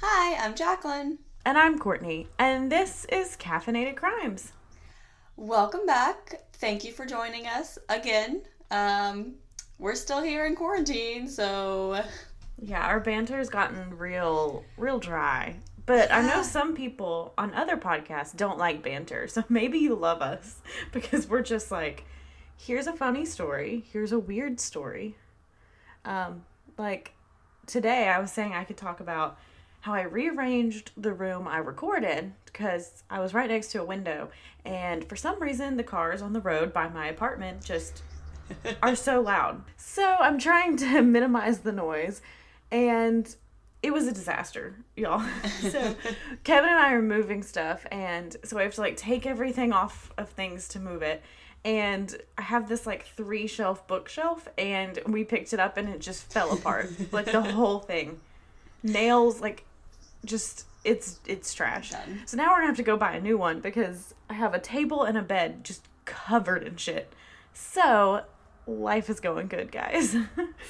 Hi, I'm Jaclyn. And I'm Courtney, and this is Caffeinated Crimes. Welcome back. Thank you for joining us again. We're still here in quarantine, so Yeah, our banter has gotten real dry. But I know yeah. some people on other podcasts don't like banter, so maybe you love us because we're just like, here's a funny story, here's a weird story. Like today, I was saying I could talk about how I rearranged the room I recorded because I was right next to a window, and for some reason, the cars on the road by my apartment just are so loud. So I'm trying to minimize the noise, and it was a disaster, y'all. So Kevin and I are moving stuff, and so I have to like take everything off of things to move it. And I have this like 3-shelf bookshelf, and we picked it up and it just fell apart. Like the whole thing. Nails, like just it's trash. Done. So now we're gonna have to go buy a new one because I have a table and a bed just covered in shit. So life is going good, guys.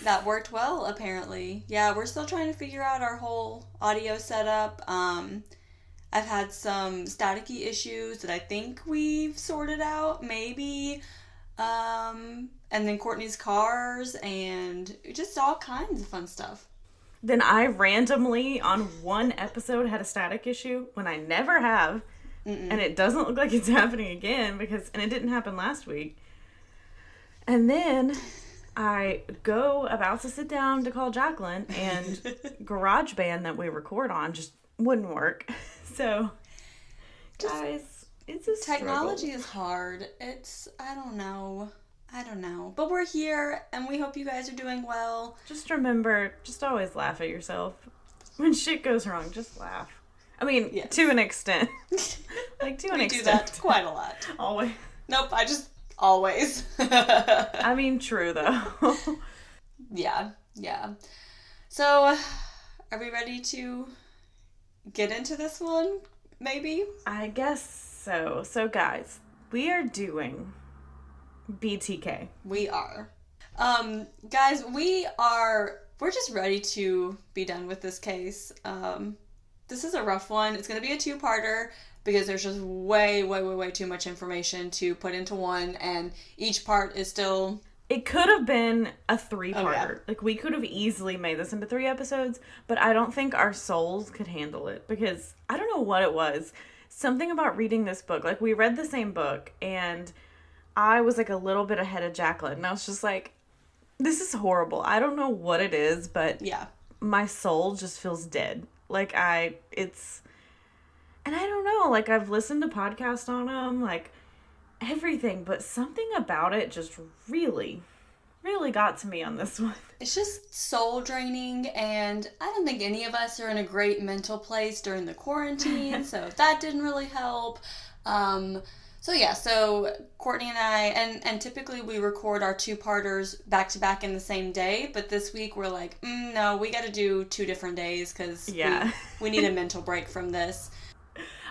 That worked well, apparently. Yeah, we're still trying to figure out our whole audio setup. I've had some staticky issues that I think we've sorted out, maybe. And then Courtney's cars and just all kinds of fun stuff. Then I randomly on one episode had a static issue when I never have. Mm-mm. And it doesn't look like it's happening again and it didn't happen last week. And then I go about to sit down to call Jaclyn, and GarageBand that we record on just wouldn't work. So, guys, it's a Technology struggle. is hard. I don't know. But we're here, and we hope you guys are doing well. Just remember, just always laugh at yourself. When shit goes wrong, just laugh. I mean, Yes. to an extent. Like, to an We extent. do that quite a lot. Always. Nope, I just always. I mean, true, though. Yeah. So, are we ready to get into this one? Maybe? I guess so. So, guys, we are doing BTK. We are. Guys, we're just ready to be done with this case. This is a rough one. It's going to be a 2-parter because there's just way too much information to put into one, and each part is still... It could have been a 3-parter. Oh, yeah. Like, we could have easily made this into 3 episodes, but I don't think our souls could handle it because I don't know what it was. Something about reading this book. Like, we read the same book, and I was, like, a little bit ahead of Jaclyn, and I was just like, this is horrible. I don't know what it is, but Yeah. my soul just feels dead. Like, and I don't know, like, I've listened to podcasts on them, like, everything, but something about it just really got to me on this one. It's just soul draining, and I don't think any of us are in a great mental place during the quarantine, so that didn't really help. So Courtney and I, and typically we record our 2-parters back to back in the same day, but this week we're like, no, we got to do 2 different days because we need a mental break from this.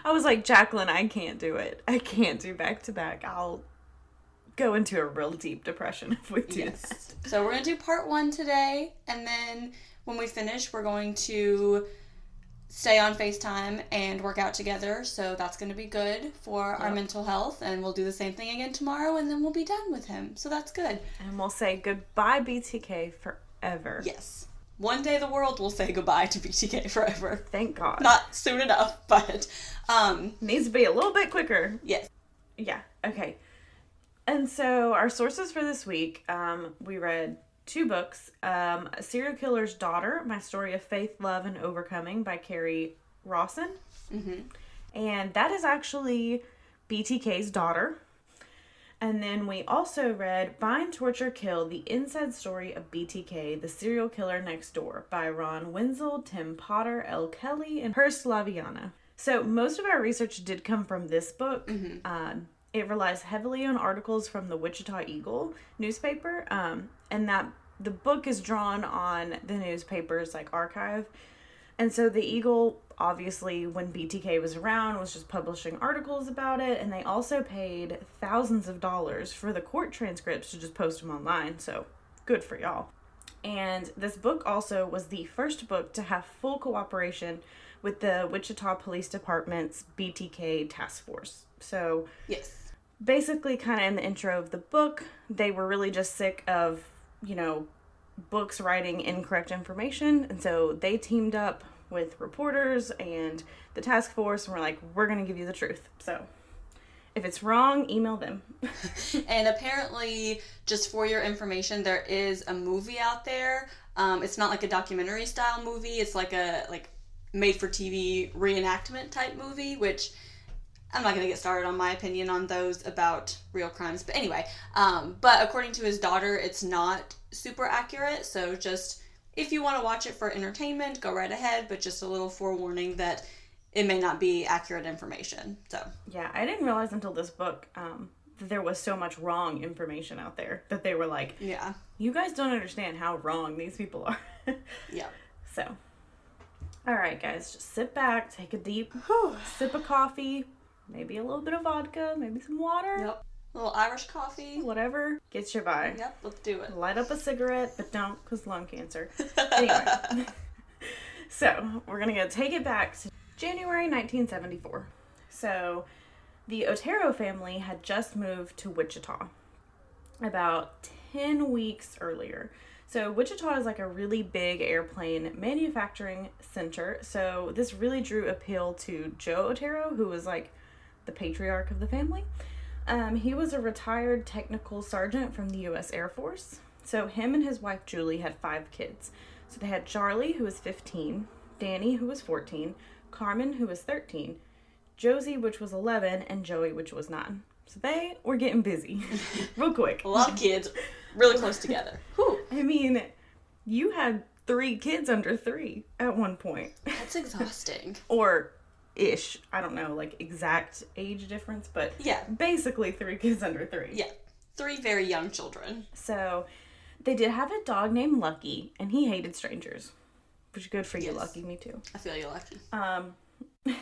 I was like, Jaclyn, I can't do it. I can't do back to back. I'll go into a real deep depression if we do that. So we're going to do part 1 today, and then when we finish, we're going to stay on FaceTime and work out together, so that's going to be good for our mental health, and we'll do the same thing again tomorrow, and then we'll be done with him, so that's good. And we'll say goodbye BTK forever. Yes. One day the world will say goodbye to BTK forever. Thank God. Not soon enough, but needs to be a little bit quicker. Yes. Yeah, okay. And so our sources for this week, we read 2 books. A Serial Killer's Daughter, My Story of Faith, Love, and Overcoming by Carrie Rawson. Mm-hmm. And that is actually BTK's daughter. And then we also read Bind, Torture, Kill, The Inside Story of BTK, The Serial Killer Next Door by Ron Wenzel, Tim Potter, L. Kelly, and Hurst Laviana. So most of our research did come from this book. Mm-hmm. It relies heavily on articles from the Wichita Eagle newspaper, and that the book is drawn on the newspaper's like archive. And so the Eagle, obviously, when BTK was around, was just publishing articles about it, and they also paid thousands of dollars for the court transcripts to just post them online, so good for y'all. And this book also was the first book to have full cooperation with the Wichita Police Department's BTK task force. So, yes, basically, kind of in the intro of the book, they were really just sick of, books writing incorrect information. And so they teamed up with reporters and the task force and were like, we're going to give you the truth. So if it's wrong, email them. And apparently, just for your information, there is a movie out there. It's not like a documentary style movie. It's like a made for TV reenactment type movie, which I'm not going to get started on my opinion on those about real crimes. But anyway, but according to his daughter, it's not super accurate. So just if you want to watch it for entertainment, go right ahead. But just a little forewarning that it may not be accurate information. So yeah, I didn't realize until this book that there was so much wrong information out there that they were like, yeah, you guys don't understand how wrong these people are. Yeah. So, all right, guys, just sit back, take a deep sip of coffee, maybe a little bit of vodka, maybe some water. Yep. A little Irish coffee. Whatever gets you by. Yep, let's do it. Light up a cigarette, but don't, because lung cancer. Anyway, so we're going to go take it back to January 1974. So the Otero family had just moved to Wichita about 10 weeks earlier. So Wichita is like a really big airplane manufacturing center. So this really drew appeal to Joe Otero, who was like the patriarch of the family. He was a retired technical sergeant from the U.S. Air Force. So him and his wife Julie had 5 kids. So they had Charlie, who was 15, Danny, who was 14, Carmen, who was 13, Josie, which was 11, and Joey, which was 9. So they were getting busy real quick. A lot of kids really close together. Whew. I mean, you had 3 kids under 3 at one point. That's exhausting. Or ish. I don't know, like exact age difference, but yeah, basically 3 kids under 3. Yeah. 3 very young children. So they did have a dog named Lucky, and he hated strangers. Which is good for you, Yes. Lucky. Me too. I feel you, Lucky.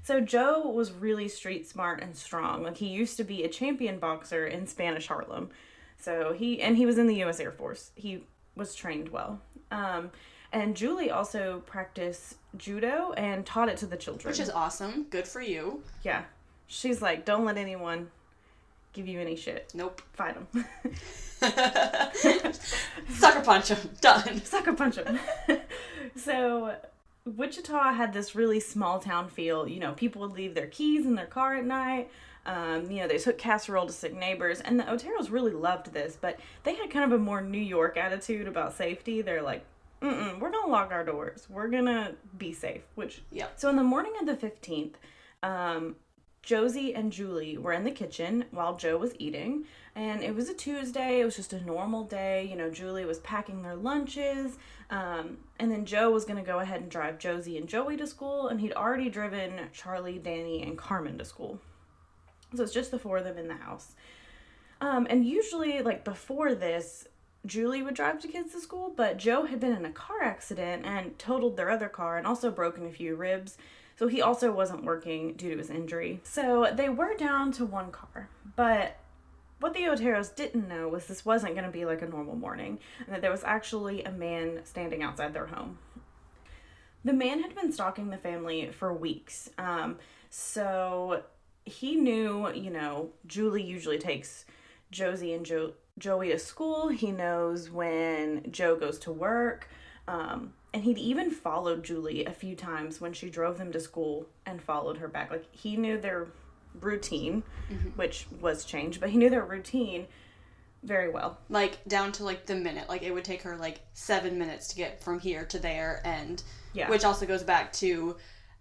So Joe was really street smart and strong. Like, he used to be a champion boxer in Spanish Harlem. So he was in the U.S. Air Force. He was trained well. And Julie also practiced judo and taught it to the children. Which is awesome. Good for you. Yeah. She's like, don't let anyone give you any shit. Nope. Fight them. Sucker punch them. Done. Sucker punch them. So Wichita had this really small town feel. People would leave their keys in their car at night. They took casserole to sick neighbors. And the Oteros really loved this, but they had kind of a more New York attitude about safety. They're like, we're going to lock our doors. We're going to be safe. Yeah. So in the morning of the 15th, Josie and Julie were in the kitchen while Joe was eating. And it was a Tuesday. It was just a normal day. Julie was packing their lunches. And then Joe was going to go ahead and drive Josie and Joey to school. And he'd already driven Charlie, Danny, and Carmen to school. So it's just the 4 of them in the house. And usually, before this, Julie would drive the kids to school, but Joe had been in a car accident and totaled their other car and also broken a few ribs. So he also wasn't working due to his injury. So they were down to 1 car. But what the Oteros didn't know was this wasn't going to be like a normal morning, and that there was actually a man standing outside their home. The man had been stalking the family for weeks. So he knew, Julie usually takes Josie and Joey to school. He knows when Joe goes to work. And he'd even followed Julie a few times when she drove them to school and followed her back. He knew their routine, which was changed, but he knew their routine very well. Down to, the minute. It would take her, 7 minutes to get from here to there, and Yeah. which also goes back to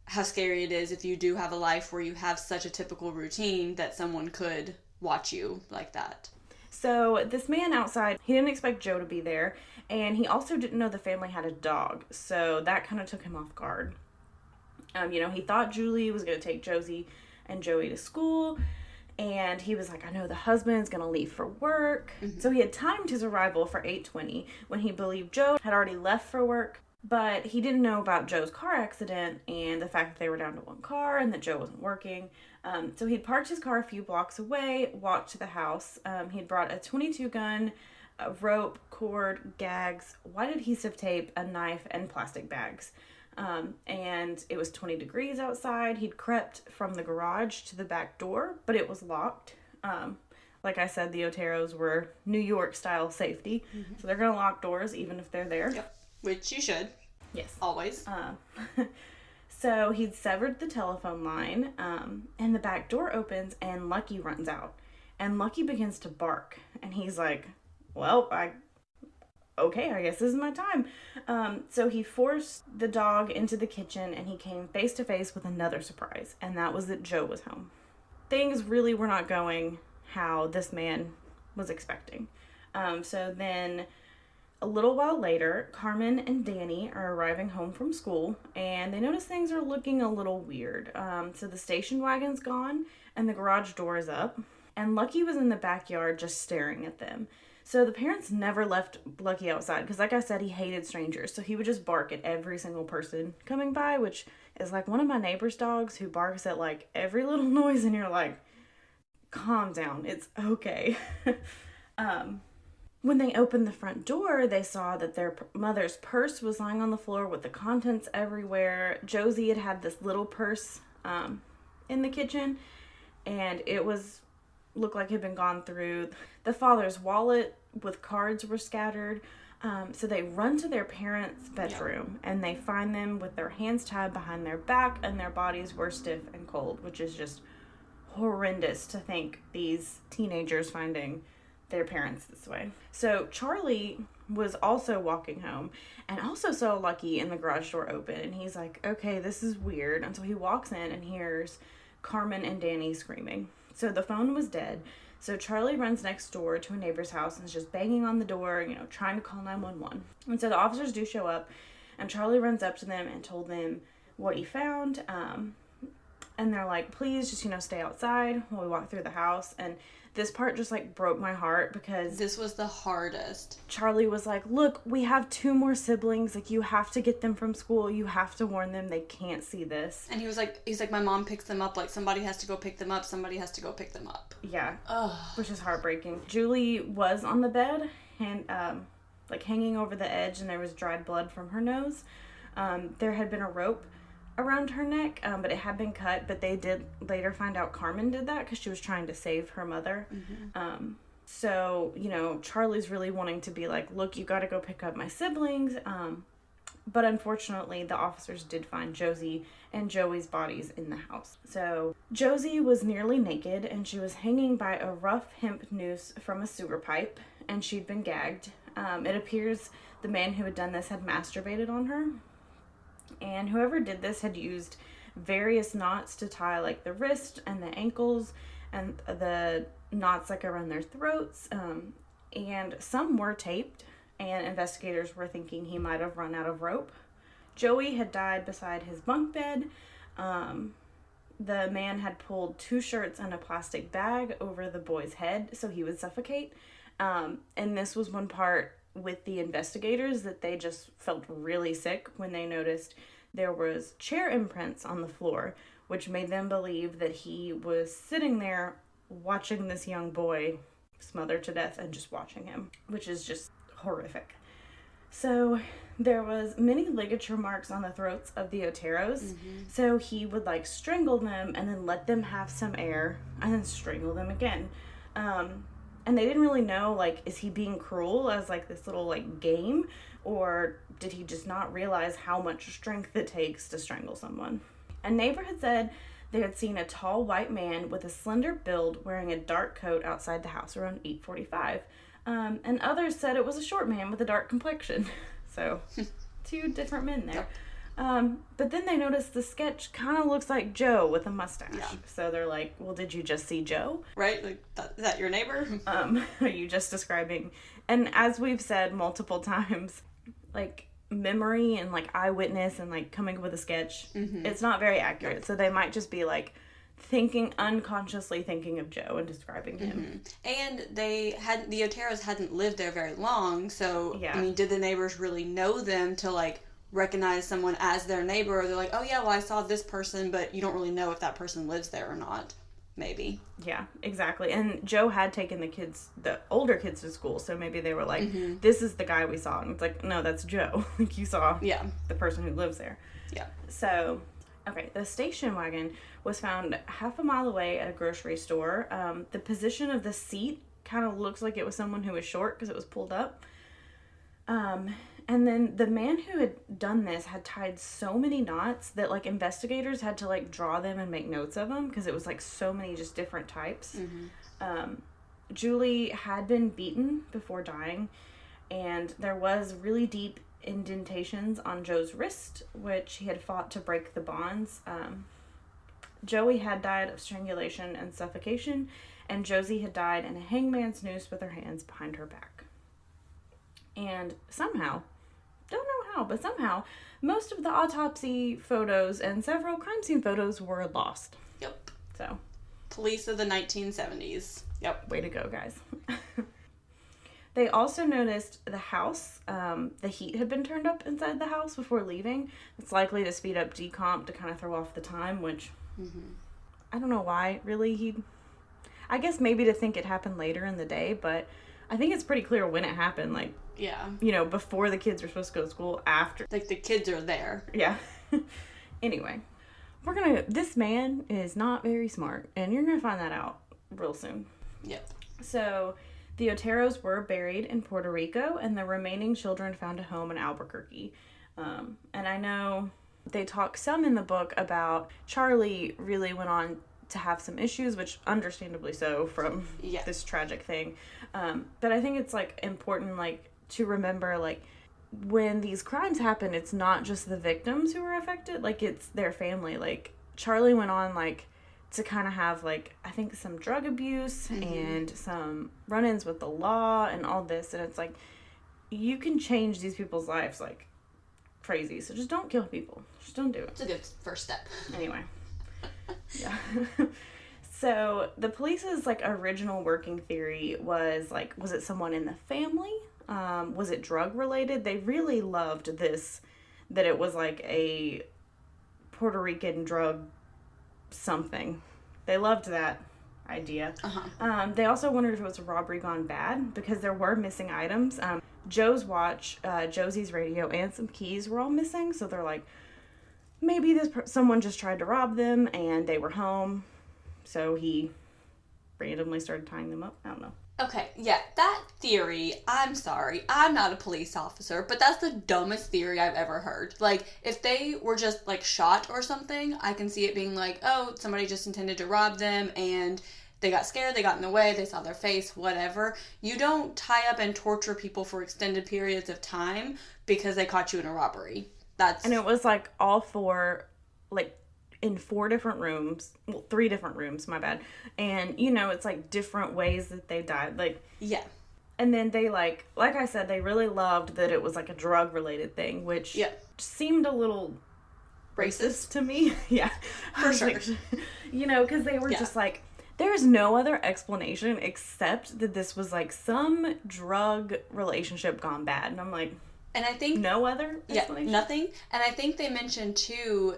how scary it is if you do have a life where you have such a typical routine that someone could watch you like that. So this man outside, he didn't expect Joe to be there, and he also didn't know the family had a dog, so that kind of took him off guard. He thought Julie was going to take Josie and Joey to school, and he was like, I know the husband's going to leave for work. So he had timed his arrival for 8:20 when he believed Joe had already left for work, but he didn't know about Joe's car accident and the fact that they were down to 1 car and that Joe wasn't working. So he'd parked his car a few blocks away, walked to the house. He'd brought a .22 gun, a rope, cord, gags, white adhesive tape, a knife, and plastic bags. And it was 20 degrees outside. He'd crept from the garage to the back door, but it was locked. Like I said, the Oteros were New York-style safety, so they're going to lock doors even if they're there. Yep, which you should. Yes. Always. So he'd severed the telephone line, and the back door opens, and Lucky runs out. And Lucky begins to bark, and he's like, well, okay, I guess this is my time. So he forced the dog into the kitchen, and he came face to face with another surprise, and that was that Joe was home. Things really were not going how this man was expecting. So then a little while later, Carmen and Danny are arriving home from school, and they notice things are looking a little weird. So the station wagon's gone, and the garage door is up, and Lucky was in the backyard just staring at them. So the parents never left Lucky outside, because like I said, he hated strangers, so he would just bark at every single person coming by, which is like one of my neighbor's dogs who barks at like every little noise, and you're like, calm down, it's okay. When they opened the front door, they saw that their mother's purse was lying on the floor with the contents everywhere. Josie had this little purse in the kitchen, and it looked like it had been gone through. The father's wallet with cards were scattered. So they run to their parents' bedroom, and they find them with their hands tied behind their back, and their bodies were stiff and cold, which is just horrendous to think these teenagers finding their parents this way. So Charlie was also walking home and also saw Lucky in the garage door open, and he's like, okay, this is weird, until he walks in and hears Carmen and Danny screaming. So the phone was dead, so Charlie runs next door to a neighbor's house and is just banging on the door, trying to call 911. And so the officers do show up, and Charlie runs up to them and told them what he found. And they're like, please just, stay outside while we walk through the house. And this part just broke my heart, because this was the hardest. Charlie was like, look, we have 2 more siblings. You have to get them from school. You have to warn them. They can't see this. And he's like, my mom picks them up. Somebody has to go pick them up. Somebody has to go pick them up. Yeah. Ugh. Which is heartbreaking. Julie was on the bed and, hanging over the edge, and there was dried blood from her nose. There had been a rope around her neck, but it had been cut, but they did later find out Carmen did that because she was trying to save her mother. So, Charlie's really wanting to be like, look, you got to go pick up my siblings. But unfortunately, the officers did find Josie and Joey's bodies in the house. So Josie was nearly naked, and she was hanging by a rough hemp noose from a sewer pipe, and she'd been gagged. It appears the man who had done this had masturbated on her. And whoever did this had used various knots to tie the wrist and the ankles, and the knots around their throats. And some were taped, and investigators were thinking he might have run out of rope. Joey had died beside his bunk bed. The man had pulled 2 shirts and a plastic bag over the boy's head so he would suffocate. And this was one part with the investigators that they just felt really sick when they noticed there was chair imprints on the floor, which made them believe that he was sitting there watching this young boy smother to death and just watching him, which is just horrific. So there was many ligature marks on the throats of the Oteros. So he would strangle them and then let them have some air and then strangle them again. And they didn't really know, is he being cruel as, this little, game? Or did he just not realize how much strength it takes to strangle someone? A neighbor had said they had seen a tall white man with a slender build wearing a dark coat outside the house around 8:45. And others said it was a short man with a dark complexion. So, 2 different men there. But then they noticed the sketch kind of looks like Joe with a mustache. Yeah. So they're like, well, did you just see Joe? Right? Is that your neighbor? Are you just describing? And as we've said multiple times, memory and eyewitness and getting up with a sketch, it's not very accurate. Yep. So they might just be unconsciously thinking of Joe and describing him. And the Oteros hadn't lived there very long. So, yeah. Did the neighbors really know them to recognize someone as their neighbor, or they're like, oh yeah, well I saw this person, but you don't really know if that person lives there or not. maybe. Yeah, exactly. And Joe had taken the older kids to school, so maybe they were like, this is the guy we saw. And it's like, no, that's Joe. Like, you saw the person who lives there. Yeah. So, okay, the station wagon was found half a mile away at a grocery store. The position of the seat kind of looks like it was someone who was short because it was pulled up. And then the man who had done this had tied so many knots that, like, investigators had to, like, draw them and make notes of them because it was, like, so many just different types. Julie had been beaten before dying, and there was really deep indentations on Joe's wrist, which he had fought to break the bonds. Joey had died of strangulation and suffocation, and Josie had died in a hangman's noose with her hands behind her back. And somehow, don't know how, but somehow, most of the autopsy photos and several crime scene photos were lost. Yep. So. Police of the 1970s. Yep. Way to go, guys. They also noticed the house. The heat had been turned up inside the house before leaving. It's likely to speed up decomp to kind of throw off the time, which I don't know why, really. I guess maybe to think it happened later in the day, but I think it's pretty clear when it happened, like, yeah, you know, before the kids were supposed to go to school, after. Like, the kids are there. Yeah. Anyway, this man is not very smart, and you're gonna find that out real soon. Yep. So, the Oteros were buried in Puerto Rico, and the remaining children found a home in Albuquerque. And I know they talk some in the book about Charlie really went on to have some issues, which understandably so from this tragic thing. But I think it's, like, important, like, to remember, like, when these crimes happen, it's not just the victims who were affected, like, it's their family. Like, Charlie went on, like, to kind of have, like, I think some drug abuse and some run-ins with the law and all this, and it's like, you can change these people's lives, like, crazy, so just don't kill people. Just don't do it. It's a good first step. Anyway. Yeah. So, the police's, like, original working theory was, like, was it someone in the family? Was it drug-related? They really loved this, that it was, like, a Puerto Rican drug something. They loved that idea. They also wondered if it was a robbery gone bad, because there were missing items. Joe's watch, Josie's radio, and some keys were all missing, so they're like, maybe someone just tried to rob them, and they were home, so he randomly started tying them up. I don't know. Okay, yeah, that theory, I'm sorry, I'm not a police officer, but that's the dumbest theory I've ever heard. Like, if they were just, like, shot or something, I can see it being like, oh, somebody just intended to rob them, and they got scared, they got in the way, they saw their face, whatever. You don't tie up and torture people for extended periods of time because they caught you in a robbery. And it was, like, all four, like, in 4 different rooms, well, 3 different rooms, my bad, and, you know, it's, like, different ways that they died, like, yeah, and then they, like I said, they really loved that it was, like, a drug-related thing, which seemed a little racist to me. Yeah, for sure. Like, you know, because they were just, like, there's no other explanation except that this was, like, some drug relationship gone bad, and I'm like, and I think no other explanation? Yeah, nothing. And I think they mentioned too,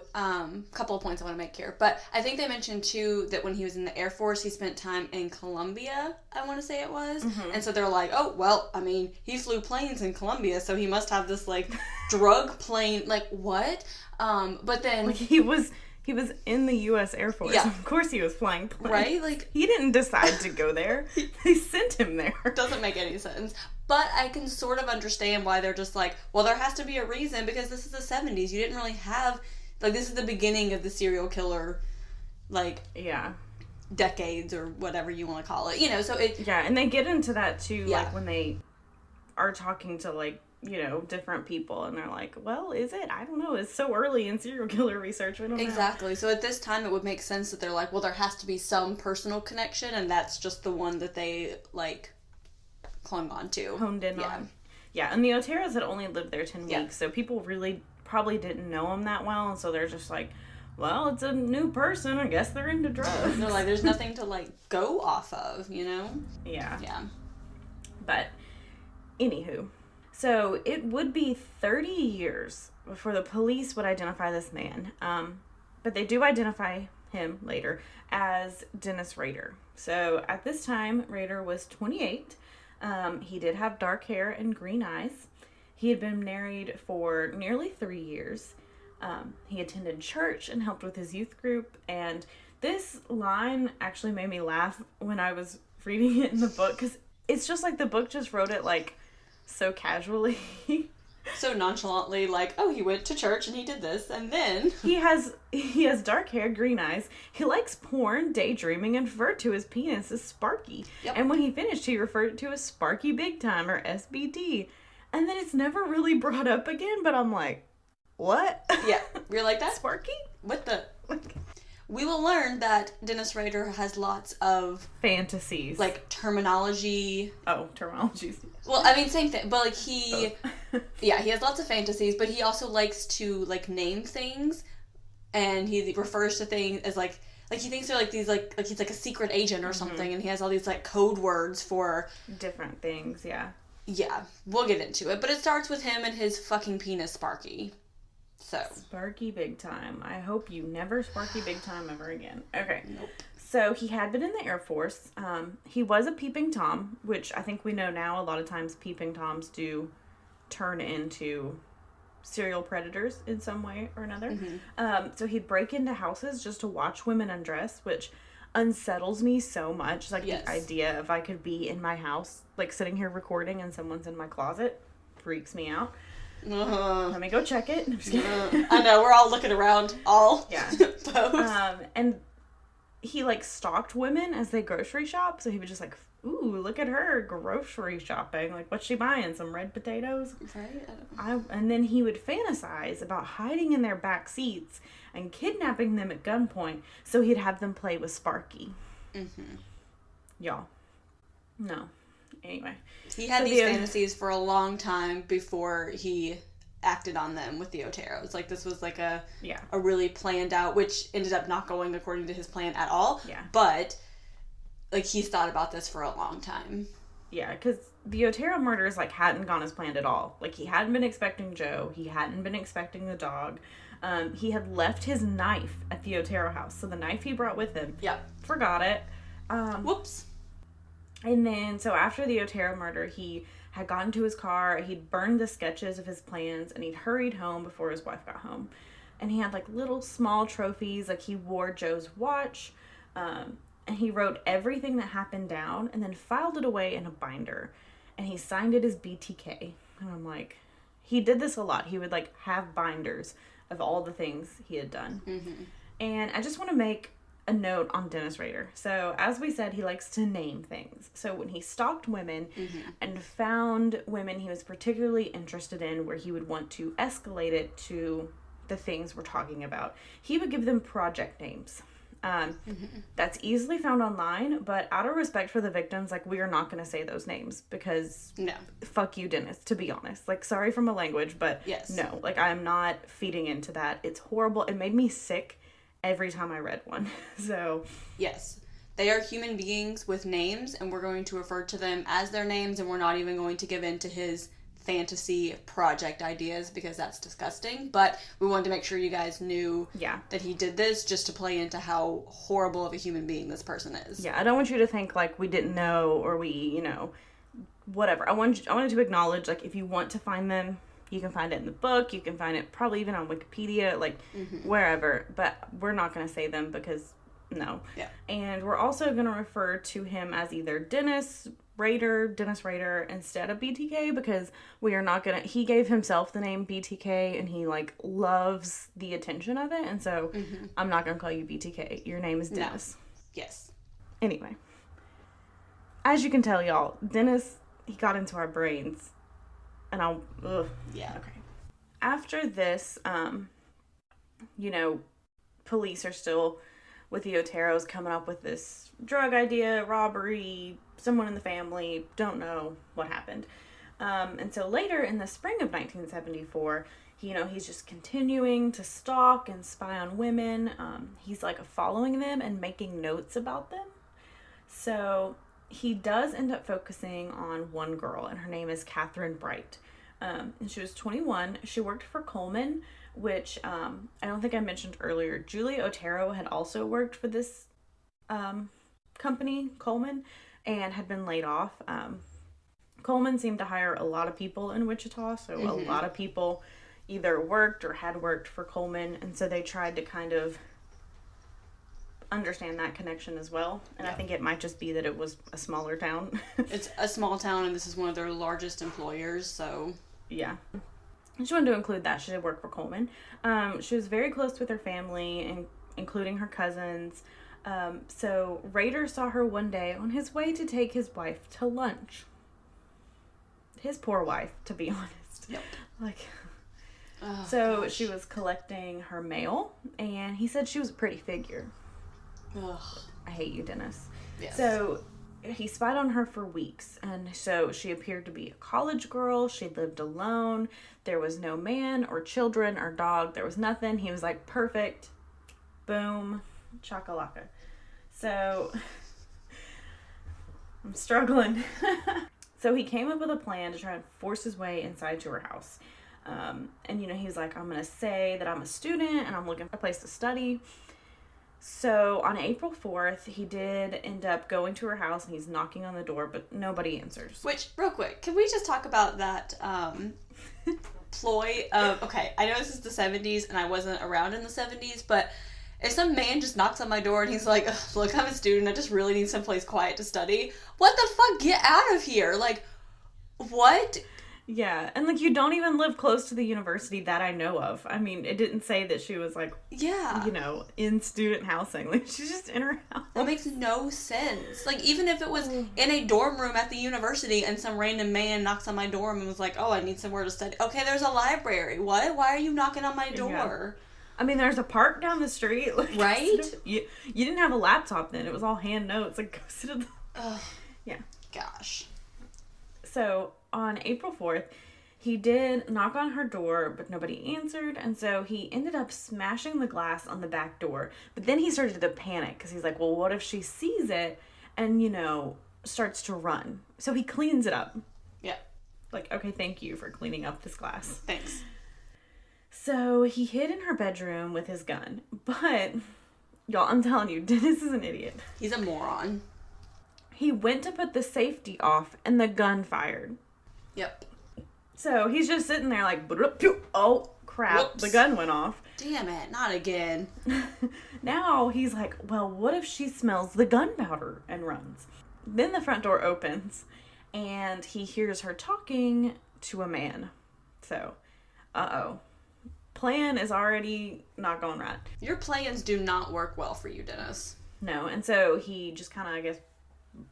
couple of points I want to make here, but I think they mentioned too that when he was in the Air Force, he spent time in Colombia, I want to say it was. And so they're like, oh, well, I mean, he flew planes in Colombia, so he must have this, like, drug plane, like, what? But then... Like, he was in the U.S. Air Force. Yeah. Of course he was flying planes. Right? Like, he didn't decide to go there. They sent him there. Doesn't make any sense. But I can sort of understand why they're just like, well, there has to be a reason because this is the 70s. You didn't really have, like, this is the beginning of the serial killer, like, decades or whatever you want to call it. You know, so it... Yeah, and they get into that, too, like, when they are talking to, like, you know, different people, and they're like, well, is it? I don't know. It's so early in serial killer research. We don't know. Exactly. So at this time, it would make sense that they're like, well, there has to be some personal connection, and that's just the one that they, like, clung on to. Honed in on. Yeah, and the Oteros had only lived there 10 weeks, so people really probably didn't know him that well, and so they're just like, well, it's a new person. I guess they're into drugs. They're like, there's nothing to, like, go off of, you know? Yeah. Yeah. But, anywho. So, it would be 30 years before the police would identify this man. But they do identify him later, as Dennis Rader. So at this time, Rader was 28. He did have dark hair and green eyes. He had been married for nearly 3 years. He attended church and helped with his youth group. And this line actually made me laugh when I was reading it in the book, because it's just like the book just wrote it like so casually. So nonchalantly, like, oh, he went to church and he did this, and then he has dark hair, green eyes. He likes porn, daydreaming, and referred to his penis as Sparky. Yep. And when he finished, he referred to as Sparky Big Time, or SBT. And then it's never really brought up again, but I'm like, what? Yeah, you're like that? Sparky? What the? We will learn that Dennis Rader has lots of fantasies, like terminology. Oh, terminologies. Well, I mean, same thing, but like he has lots of fantasies, but he also likes to like name things, and he refers to things as like he thinks they're like these like he's like a secret agent or something, and he has all these like code words for different things. Yeah. Yeah, we'll get into it, but it starts with him and his fucking penis, Sparky. So Sparky Big Time. I hope you never Sparky Big Time ever again. Okay. Nope. So he had been in the Air Force. He was a peeping Tom, which I think we know now a lot of times peeping Toms do turn into serial predators in some way or another. Mm-hmm. So he'd break into houses just to watch women undress, which unsettles me so much. Like the idea of I could be in my house, like sitting here recording and someone's in my closet freaks me out. Let me go check it. I'm just kidding. I know, we're all looking around, all both. And he like stalked women as they grocery shop, so he was just like, ooh, look at her grocery shopping. Like, what's she buying? Some red potatoes? Right? And then he would fantasize about hiding in their back seats and kidnapping them at gunpoint, so he'd have them play with Sparky. Mm-hmm. Y'all. No. Anyway. He had these fantasies for a long time before he acted on them with the Oteros. Like, this was like a really planned out, which ended up not going according to his plan at all. Yeah. But, like, he's thought about this for a long time. Yeah, because the Otero murders, like, hadn't gone as planned at all. Like, he hadn't been expecting Joe. He hadn't been expecting the dog. He had left his knife at the Otero house. So the knife he brought with him. Yep. Forgot it. Whoops. And then, so after the Otero murder, he had gotten to his car, he'd burned the sketches of his plans, and he'd hurried home before his wife got home. And he had, like, little small trophies, like, he wore Joe's watch, and he wrote everything that happened down, and then filed it away in a binder. And he signed it as BTK. And I'm like, he did this a lot. He would, like, have binders of all the things he had done. Mm-hmm. And I just want to make a note on Dennis Rader. So, as we said, he likes to name things. So, when he stalked women and found women he was particularly interested in where he would want to escalate it to the things we're talking about, he would give them project names. That's easily found online, but out of respect for the victims, like, we are not going to say those names because fuck you, Dennis, to be honest. Like, sorry for my language, but no, like, I'm not feeding into that. It's horrible. It made me sick every time I read one. So yes, they are human beings with names, and we're going to refer to them as their names, and we're not even going to give in to his fantasy project ideas because that's disgusting. But we wanted to make sure you guys knew that he did this just to play into how horrible of a human being this person is. Yeah, I don't want you to think like we didn't know or we, you know, whatever. I wanted to acknowledge, like, if you want to find them, you can find it in the book. You can find it probably even on Wikipedia, like, wherever. But we're not going to say them because, no. Yeah. And we're also going to refer to him as either Dennis Rader, instead of BTK, because we are not going to... He gave himself the name BTK, and he, like, loves the attention of it. And so I'm not going to call you BTK. Your name is Dennis. No. Yes. Anyway. As you can tell, y'all, Dennis, he got into our brains. And I'll... Ugh. Yeah. Okay. After this, you know, police are still with the Oteros coming up with this drug idea, robbery, someone in the family, don't know what happened. And so later in the spring of 1974, you know, he's just continuing to stalk and spy on women. He's like following them and making notes about them. So he does end up focusing on one girl, and her name is Kathryn Bright. And she was 21. She worked for Coleman, which I don't think I mentioned earlier. Julie Otero had also worked for this company, Coleman, and had been laid off. Coleman seemed to hire a lot of people in Wichita, so a lot of people either worked or had worked for Coleman, and so they tried to kind of understand that connection as well. And I think it might just be that it was a smaller town. It's a small town, and this is one of their largest employers, so... Yeah. I just wanted to include that. She did work for Coleman. She was very close with her family, and including her cousins. So Rader saw her one day on his way to take his wife to lunch. His poor wife, to be honest. Yep. So she was collecting her mail, and he said she was a pretty figure. Ugh. I hate you, Dennis. Yes. So he spied on her for weeks, and so she appeared to be a college girl. She lived alone. There was no man or children or dog. There was nothing. He was like, perfect. Boom. Chakalaka. So I'm struggling. So he came up with a plan to try and force his way inside to her house. And, he was like, I'm going to say that I'm a student and I'm looking for a place to study. So on April 4th, he did end up going to her house, and he's knocking on the door, but nobody answers. Which, real quick, can we just talk about that ploy of, okay, I know this is the 70s, and I wasn't around in the 70s, but if some man just knocks on my door and he's like, look, I'm a student, I just really need someplace quiet to study, what the fuck? Get out of here. Like, what? Yeah, and, you don't even live close to the university that I know of. I mean, it didn't say that she was, in student housing. She's just in her house. That makes no sense. Even if it was in a dorm room at the university and some random man knocks on my dorm and was like, oh, I need somewhere to study. Okay, there's a library. What? Why are you knocking on my door? Yeah. I mean, there's a park down the street. Right? You didn't have a laptop then. It was all hand notes. Go sit at the... Yeah. Gosh. So, on April 4th, he did knock on her door, but nobody answered, and so he ended up smashing the glass on the back door. But then he started to panic, because he's like, well, what if she sees it and, starts to run? So he cleans it up. Yeah. Okay, thank you for cleaning up this glass. Thanks. So he hid in her bedroom with his gun. But, y'all, I'm telling you, Dennis is an idiot. He's a moron. He went to put the safety off, and the gun fired. Yep. So he's just sitting there oh, crap, Whoops. The gun went off. Damn it, not again. Now he's like, well, what if she smells the gunpowder and runs? Then the front door opens, and he hears her talking to a man. So, plan is already not going right. Your plans do not work well for you, Dennis. No, and so he just kind of,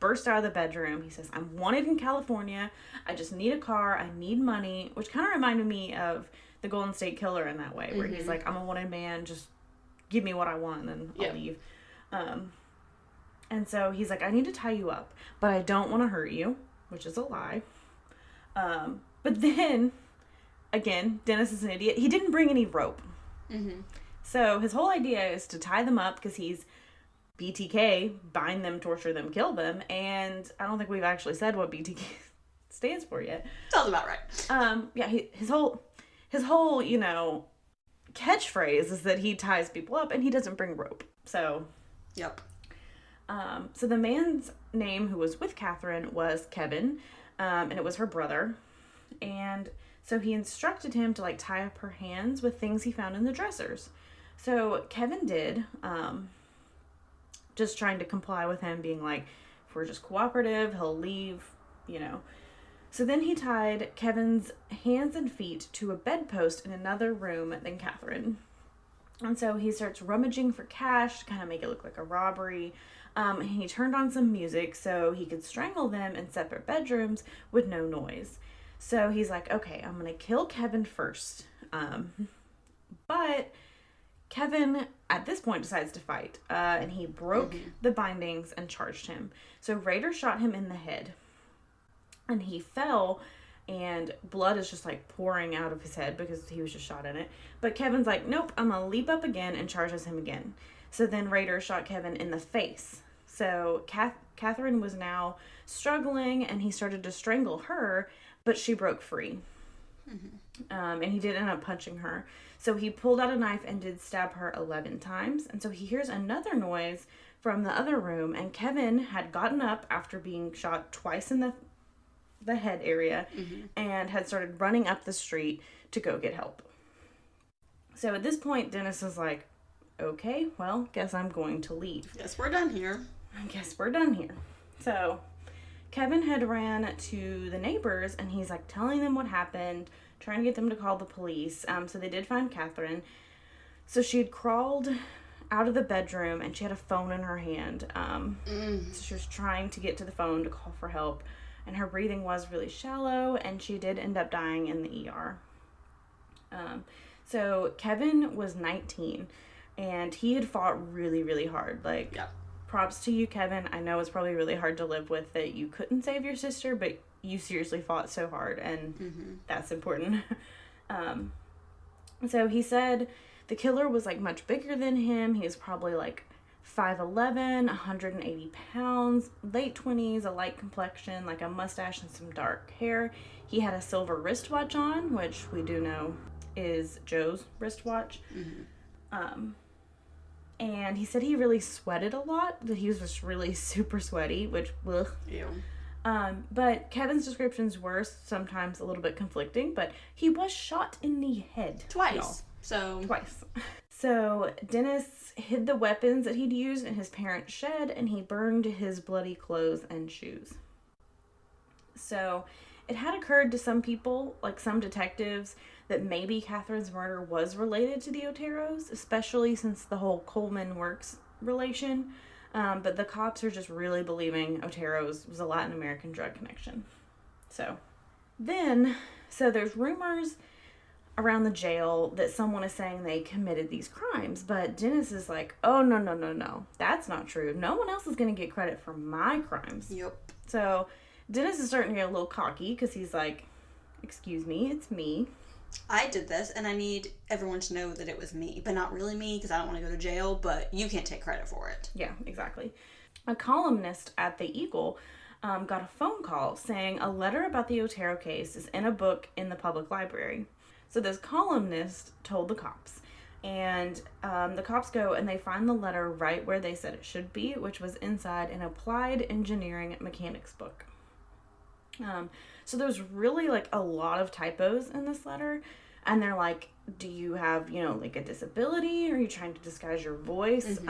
burst out of the bedroom. He says, I'm wanted in California. I just need a car. I need money, which kind of reminded me of the Golden State Killer in that way, where he's like, I'm a wanted man. Just give me what I want, and then I'll leave. And so he's like, I need to tie you up, but I don't want to hurt you, which is a lie. But then, again, Dennis is an idiot. He didn't bring any rope. Mm-hmm. So his whole idea is to tie them up because he's BTK, bind them, torture them, kill them, and I don't think we've actually said what BTK stands for yet. Sounds about right. His whole catchphrase is that he ties people up and he doesn't bring rope. So, yep. So the man's name who was with Kathryn was Kevin, and it was her brother, and so he instructed him to tie up her hands with things he found in the dressers. So Kevin did, just trying to comply with him, being like, if we're just cooperative, he'll leave, So then he tied Kevin's hands and feet to a bedpost in another room than Kathryn. And so he starts rummaging for cash to kind of make it look like a robbery. And he turned on some music so he could strangle them in separate bedrooms with no noise. So he's like, okay, I'm going to kill Kevin first. But Kevin, at this point, decides to fight, and he broke the bindings and charged him. So Rader shot him in the head, and he fell, and blood is just pouring out of his head because he was just shot in it. But Kevin's like, nope, I'm gonna leap up again, and charges him again. So then Rader shot Kevin in the face. So Kathryn was now struggling, and he started to strangle her, but she broke free. And he did end up punching her. So he pulled out a knife and did stab her 11 times. And so he hears another noise from the other room, and Kevin had gotten up after being shot twice in the head area and had started running up the street to go get help. So at this point, Dennis is like, okay, well, guess I'm going to leave. Guess we're done here. So Kevin had ran to the neighbors, and he's like telling them what happened, trying to get them to call the police. So they did find Kathryn. So she had crawled out of the bedroom, and she had a phone in her hand. So she was trying to get to the phone to call for help, and her breathing was really shallow, and she did end up dying in the ER. So Kevin was 19, and he had fought really, really hard. Like, yeah. Props to you, Kevin. I know it's probably really hard to live with that you couldn't save your sister, but you seriously fought so hard, and that's important. So he said the killer was, like, much bigger than him. He was probably, like, 5'11", 180 pounds, late 20s, a light complexion, like a mustache and some dark hair. He had a silver wristwatch on, which we do know is Joe's wristwatch. And he said he really sweated a lot, that he was just really super sweaty, which, ugh. Ew. But Kevin's descriptions were sometimes a little bit conflicting, but he was shot in the head. Twice. So Dennis hid the weapons that he'd used in his parents' shed, and he burned his bloody clothes and shoes. So it had occurred to some people, like some detectives, that maybe Kathryn's murder was related to the Oteros, especially since the whole Coleman Works relation. But the cops are just really believing Oteros was a Latin American drug connection. So there's rumors around the jail that someone is saying they committed these crimes, but Dennis is like, oh, no, that's not true. No one else is going to get credit for my crimes. Yep. So Dennis is starting to get a little cocky because he's like, excuse me, it's me. I did this, and I need everyone to know that it was me, but not really me because I don't want to go to jail, but you can't take credit for it. Yeah, exactly. A columnist at the Eagle got a phone call saying a letter about the Otero case is in a book in the public library. So this columnist told the cops, and the cops go and they find the letter right where they said it should be, which was inside an applied engineering mechanics book. So there's really, like, a lot of typos in this letter, and they're like, do you have, like, a disability? Are you trying to disguise your voice?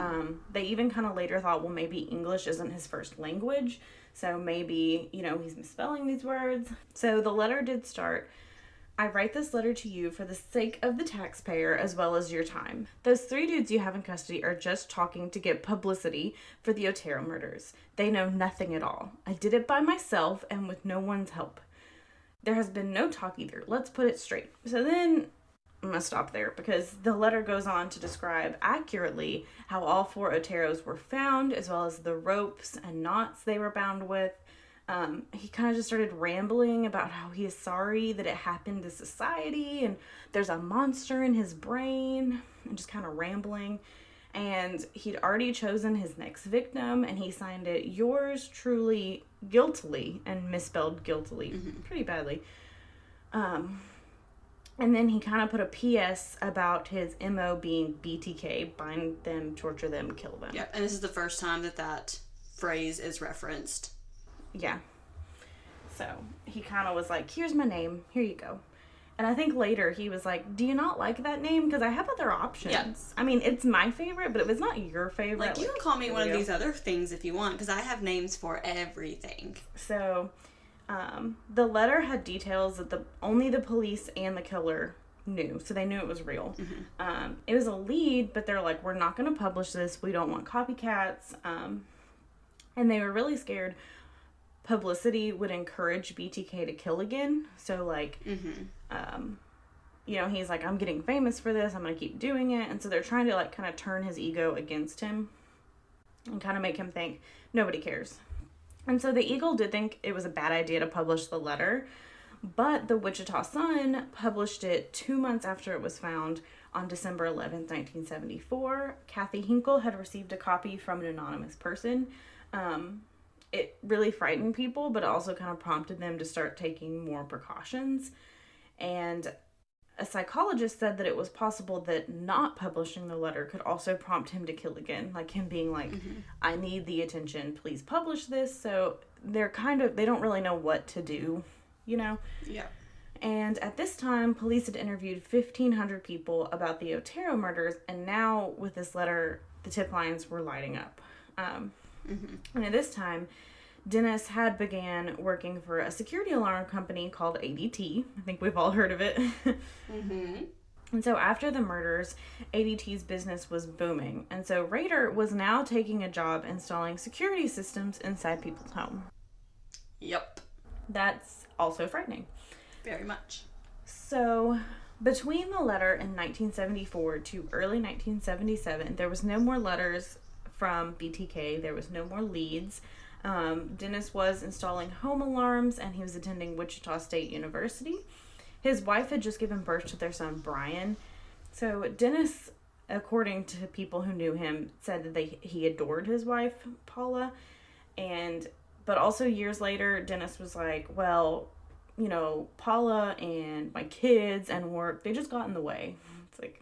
They even kind of later thought, well, maybe English isn't his first language, so maybe, he's misspelling these words. So the letter did start, I write this letter to you for the sake of the taxpayer as well as your time. Those 3 dudes you have in custody are just talking to get publicity for the Otero murders. They know nothing at all. I did it by myself and with no one's help. There has been no talk either. Let's put it straight. So then I'm going to stop there because the letter goes on to describe accurately how all 4 Oteros were found, as well as the ropes and knots they were bound with. He kind of just started rambling about how he is sorry that it happened to society and there's a monster in his brain, and just kind of rambling. And he'd already chosen his next victim, and he signed it, yours truly, guiltily, and misspelled guiltily pretty badly. And then he kind of put a PS about his MO being BTK, bind them, torture them, kill them. Yeah, and this is the first time that phrase is referenced. Yeah. So he kind of was like, here's my name, here you go. And I think later he was like, do you not like that name? Because I have other options. Yeah. I mean, it's my favorite, but if it's not your favorite... Like, you can call me one of these other things if you want, because I have names for everything. So, the letter had details that only the police and the killer knew, so they knew it was real. It was a lead, but they're like, we're not going to publish this. We don't want copycats. And they were really scared publicity would encourage BTK to kill again. So, like, he's like, I'm getting famous for this. I'm going to keep doing it. And so they're trying to, like, kind of turn his ego against him and kind of make him think nobody cares. And so the Eagle did think it was a bad idea to publish the letter, but the Wichita Sun published it 2 months after it was found on December 11th, 1974. Kathy Hinkle had received a copy from an anonymous person. It really frightened people, but it also kind of prompted them to start taking more precautions. And a psychologist said that it was possible that not publishing the letter could also prompt him to kill again. Like him being like, I need the attention, please publish this. So they don't really know what to do, you know? Yeah. And at this time, police had interviewed 1,500 people about the Otero murders, and now with this letter, the tip lines were lighting up. And at this time, Dennis had began working for a security alarm company called ADT. I think we've all heard of it. And so after the murders, ADT's business was booming. And so Rader was now taking a job installing security systems inside people's home. Yep. That's also frightening. Very much. So, between the letter in 1974 to early 1977, there was no more letters from BTK. There was no more leads. Dennis was installing home alarms, and he was attending Wichita State University. His wife had just given birth to their son, Brian. So, Dennis, according to people who knew him, said that he adored his wife, Paula. But also years later, Dennis was like, well, you know, Paula and my kids and work, they just got in the way. It's like,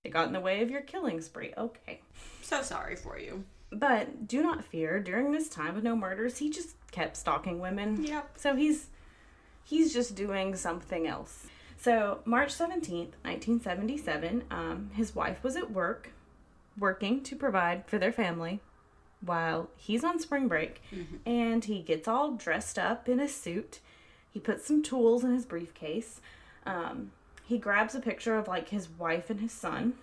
they got in the way of your killing spree. Okay. So sorry for you. But do not fear, during this time of no murders, he just kept stalking women. Yep. So he's just doing something else. So March 17th, 1977, his wife was at work, working to provide for their family while he's on spring break. And he gets all dressed up in a suit. He puts some tools in his briefcase. He grabs a picture of, like, his wife and his son,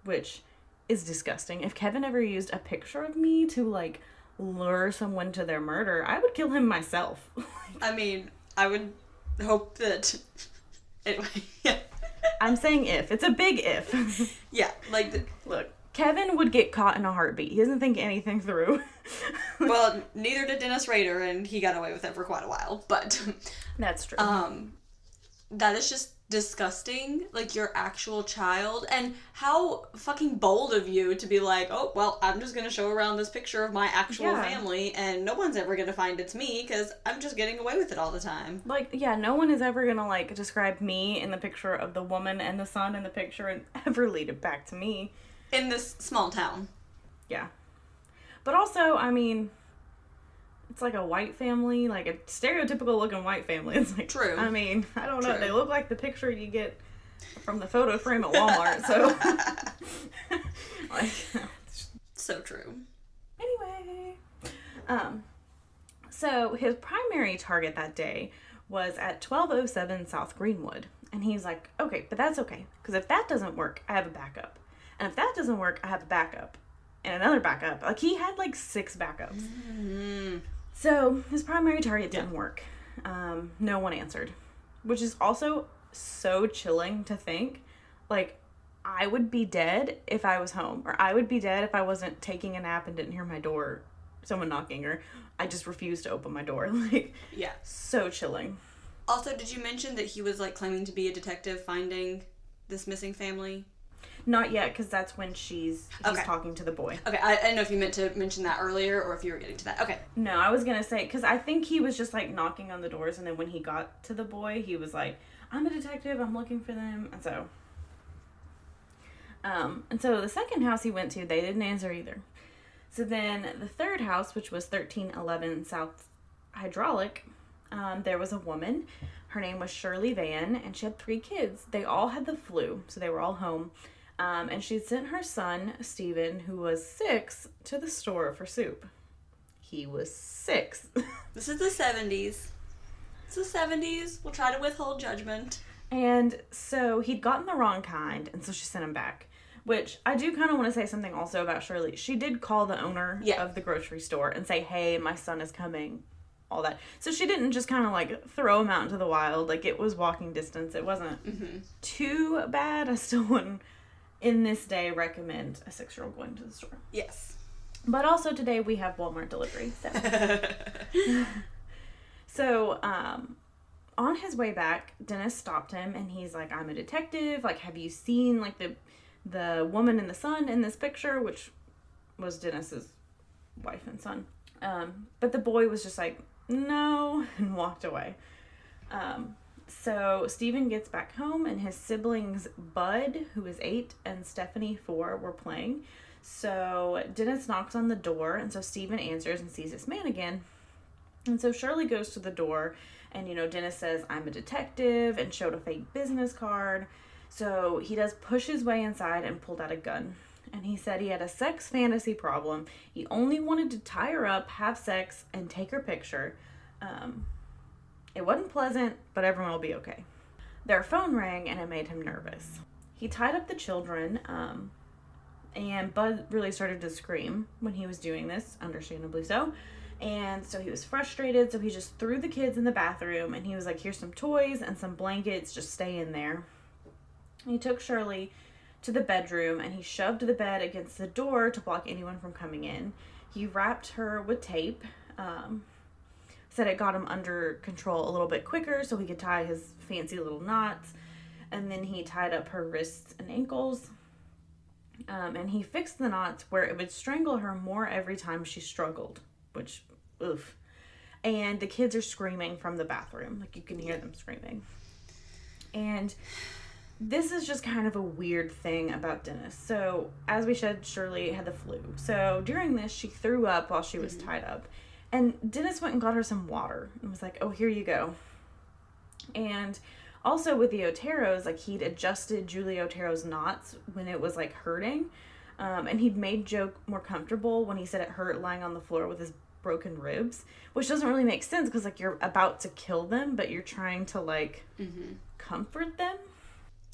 which is disgusting. If Kevin ever used a picture of me to, like, lure someone to their murder, I would kill him myself. I mean, I would hope that... Anyway, yeah. I'm saying if. It's a big if. Yeah, like... Look, Kevin would get caught in a heartbeat. He doesn't think anything through. Well, neither did Dennis Rader, and he got away with it for quite a while, but... That's true. That is just disgusting, like, your actual child, and how fucking bold of you to be like, oh, well, I'm just gonna show around this picture of my actual family, and no one's ever gonna find it's me, because I'm just getting away with it all the time. Like, yeah, no one is ever gonna, like, describe me in the picture of the woman and the son in the picture and ever lead it back to me. In this small town. Yeah. But also, I mean, it's like a white family, like a stereotypical looking white family. It's like, true. I mean, I don't know. They look like the picture you get from the photo frame at Walmart, so. Like, so true. Anyway. So his primary target that day was at 1207 South Greenwood. And he's like, okay, but that's okay. Because if that doesn't work, I have a backup. And if that doesn't work, I have a backup. And another backup. Like, he had, like, 6 backups. So, his primary target didn't work. No one answered. Which is also so chilling to think. Like, I would be dead if I was home. Or I would be dead if I wasn't taking a nap and didn't hear my door, someone knocking, or I just refused to open my door. Like, yeah. So chilling. Also, did you mention that he was, like, claiming to be a detective finding this missing family? Not yet, because that's when he's talking to the boy. Okay, I didn't know if you meant to mention that earlier or if you were getting to that. Okay. No, I was going to say, because I think he was just, like, knocking on the doors, and then when he got to the boy, he was like, I'm a detective, I'm looking for them, and so the second house he went to, they didn't answer either. So then the third house, which was 1311 South Hydraulic, there was a woman. Her name was Shirley Vian, and she had 3 kids. They all had the flu, so they were all home. And she'd sent her son, Stephen, who was 6, to the store for soup. He was 6. This is the 70s. It's the 70s. We'll try to withhold judgment. And so he'd gotten the wrong kind, and so she sent him back. Which, I do kind of want to say something also about Shirley. She did call the owner of the grocery store and say, hey, my son is coming. All that. So she didn't just kind of, like, throw him out into the wild. Like, it was walking distance. It wasn't too bad. I still wouldn't, in this day, recommend a 6-year-old going to the store. Yes. But also today we have Walmart delivery. So, on his way back, Dennis stopped him, and he's like, I'm a detective. Like, have you seen, like, the woman and the son in this picture? Which was Dennis's wife and son. But the boy was just like, no, and walked away. So Stephen gets back home, and his siblings Bud, who is 8, and Stephanie, 4, were playing. So Dennis knocks on the door, and so Stephen answers and sees this man again. And so Shirley goes to the door, and, Dennis says, "I'm a detective," and showed a fake business card. So he does push his way inside and pulled out a gun. And he said he had a sex fantasy problem. He only wanted to tie her up, have sex, and take her picture. It wasn't pleasant, but everyone will be okay. Their phone rang, and it made him nervous. He tied up the children, and Bud really started to scream when he was doing this, understandably so. And so he was frustrated, so he just threw the kids in the bathroom, and he was like, "Here's some toys and some blankets, just stay in there." He took Shirley to the bedroom, and he shoved the bed against the door to block anyone from coming in. He wrapped her with tape, said it got him under control a little bit quicker so he could tie his fancy little knots, and then he tied up her wrists and ankles, and he fixed the knots where it would strangle her more every time she struggled, which, oof. And the kids are screaming from the bathroom, like you can hear them screaming. And this is just kind of a weird thing about Dennis. So, as we said, Shirley had the flu. So, during this, she threw up while she was tied up. And Dennis went and got her some water and was like, "Oh, here you go." And also with the Oteros, like, he'd adjusted Julie Otero's knots when it was, like, hurting. And he'd made Joe more comfortable when he said it hurt lying on the floor with his broken ribs, which doesn't really make sense because, like, you're about to kill them, but you're trying to, like, comfort them.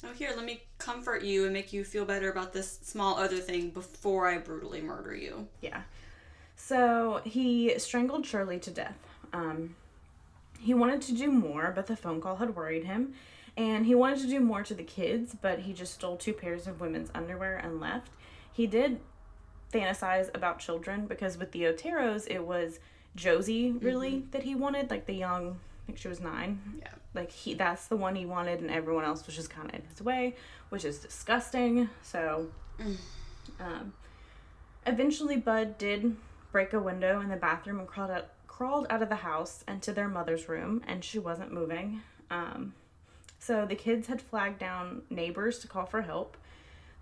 "Oh, here, let me comfort you and make you feel better about this small other thing before I brutally murder you." Yeah. So he strangled Shirley to death. He wanted to do more, but the phone call had worried him. And he wanted to do more to the kids, but he just stole 2 pairs of women's underwear and left. He did fantasize about children because with the Oteros, it was Josie, really, that he wanted. Like the young, I think she was 9. Yeah. Like, that's the one he wanted, and everyone else was just kind of in his way, which is disgusting. So, eventually Bud did break a window in the bathroom and crawled out of the house and to their mother's room, and she wasn't moving. So the kids had flagged down neighbors to call for help.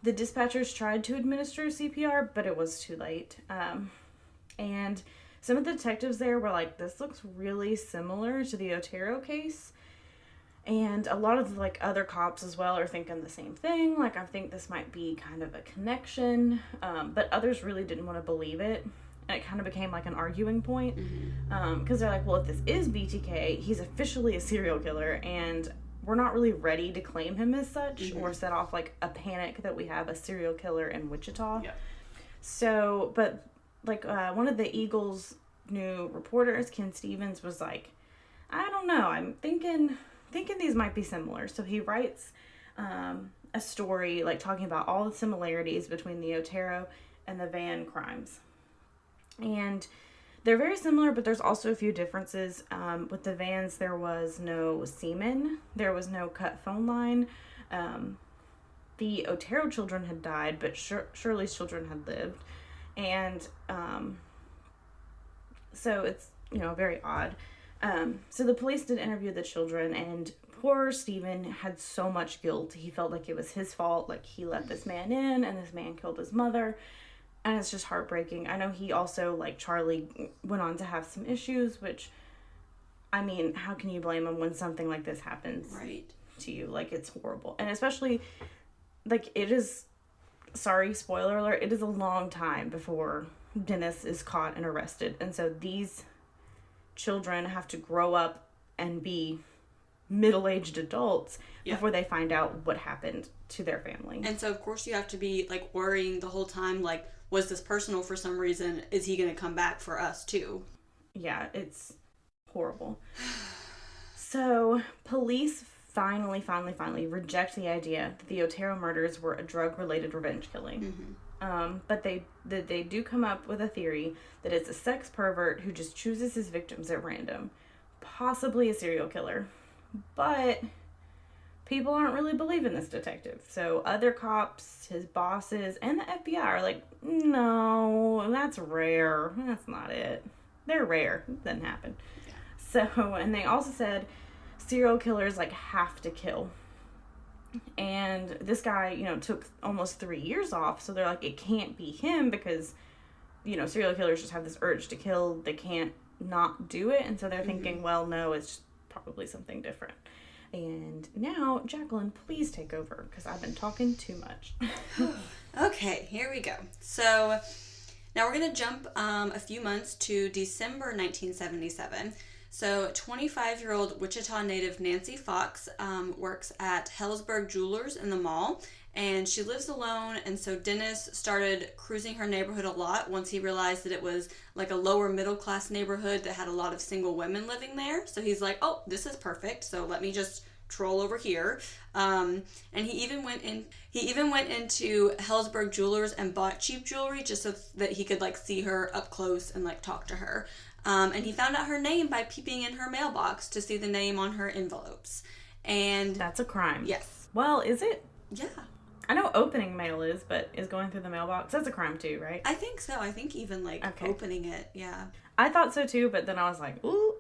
The dispatchers tried to administer CPR, but it was too late. And some of the detectives there were like, "This looks really similar to the Otero case." And a lot of, like, other cops as well are thinking the same thing. Like, I think this might be kind of a connection. But others really didn't want to believe it. And it kind of became, like, an arguing point. Because they're like, well, if this is BTK, he's officially a serial killer. And we're not really ready to claim him as such or set off, like, a panic that we have a serial killer in Wichita. Yeah. So, but, like, one of the Eagles' new reporters, Ken Stevens, was like, "I don't know, I'm thinking these might be similar." So he writes a story, like, talking about all the similarities between the Otero and the Van crimes. And they're very similar, but there's also a few differences. With the Vans, there was no semen. There was no cut phone line. The Otero children had died, but Shirley's children had lived. And so it's, very odd. So the police did interview the children, and poor Stephen had so much guilt. He felt like it was his fault. Like, he let this man in, and this man killed his mother. And it's just heartbreaking. I know he also, like Charlie, went on to have some issues, which, I mean, how can you blame him when something like this happens to you? Like, it's horrible. And especially, like, it is, sorry, spoiler alert, it is a long time before Dennis is caught and arrested. And so these children have to grow up and be middle-aged adults before they find out what happened to their family. And so, of course, you have to be, like, worrying the whole time, like, was this personal for some reason? Is he going to come back for us, too? Yeah, it's horrible. So, police finally reject the idea that the Otero murders were a drug-related revenge killing. But they do come up with a theory that it's a sex pervert who just chooses his victims at random. Possibly a serial killer. But people aren't really believing this detective. So other cops, his bosses, and the FBI are like, "No, that's rare. That's not it. They're rare. It doesn't happen." Yeah. So, and they also said serial killers, like, have to kill. And this guy, you know, took almost 3 years off, so they're like, it can't be him because, you know, serial killers just have this urge to kill. They can't not do it, and so they're thinking, well, no, it's probably something different. And now, Jaclyn, please take over, because I've been talking too much. Okay, here we go. So, now we're going to jump a few months to December 1977. So, 25-year-old Wichita native Nancy Fox works at Hellsberg Jewelers in the mall, and she lives alone, and so Dennis started cruising her neighborhood a lot once he realized that it was like a lower middle class neighborhood that had a lot of single women living there. So he's like, oh, this is perfect, so let me just troll over here. And he even went into Hellsberg Jewelers and bought cheap jewelry just so that he could like see her up close and like talk to her. And he found out her name by peeping in her mailbox to see the name on her envelopes. And that's a crime. Yes. Well, is it? Yeah. I know opening mail is, but is going through the mailbox, that's a crime too, right? I think so. I think even like opening it, yeah. I thought so too, but then I was like, ooh,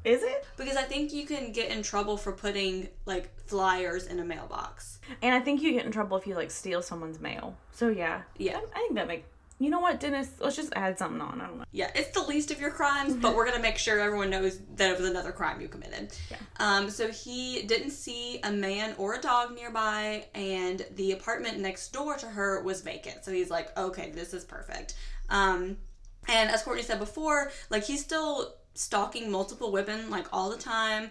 is it? Because I think you can get in trouble for putting like flyers in a mailbox. And I think you get in trouble if you like steal someone's mail. So yeah. Yeah. I think that makes... You know what, Dennis? Let's just add something on. I don't know. Yeah, it's the least of your crimes, but we're going to make sure everyone knows that it was another crime you committed. Yeah. So he didn't see a man or a dog nearby, and the apartment next door to her was vacant. So he's like, okay, this is perfect. And as Courtney said before, like, he's still stalking multiple women, like, all the time.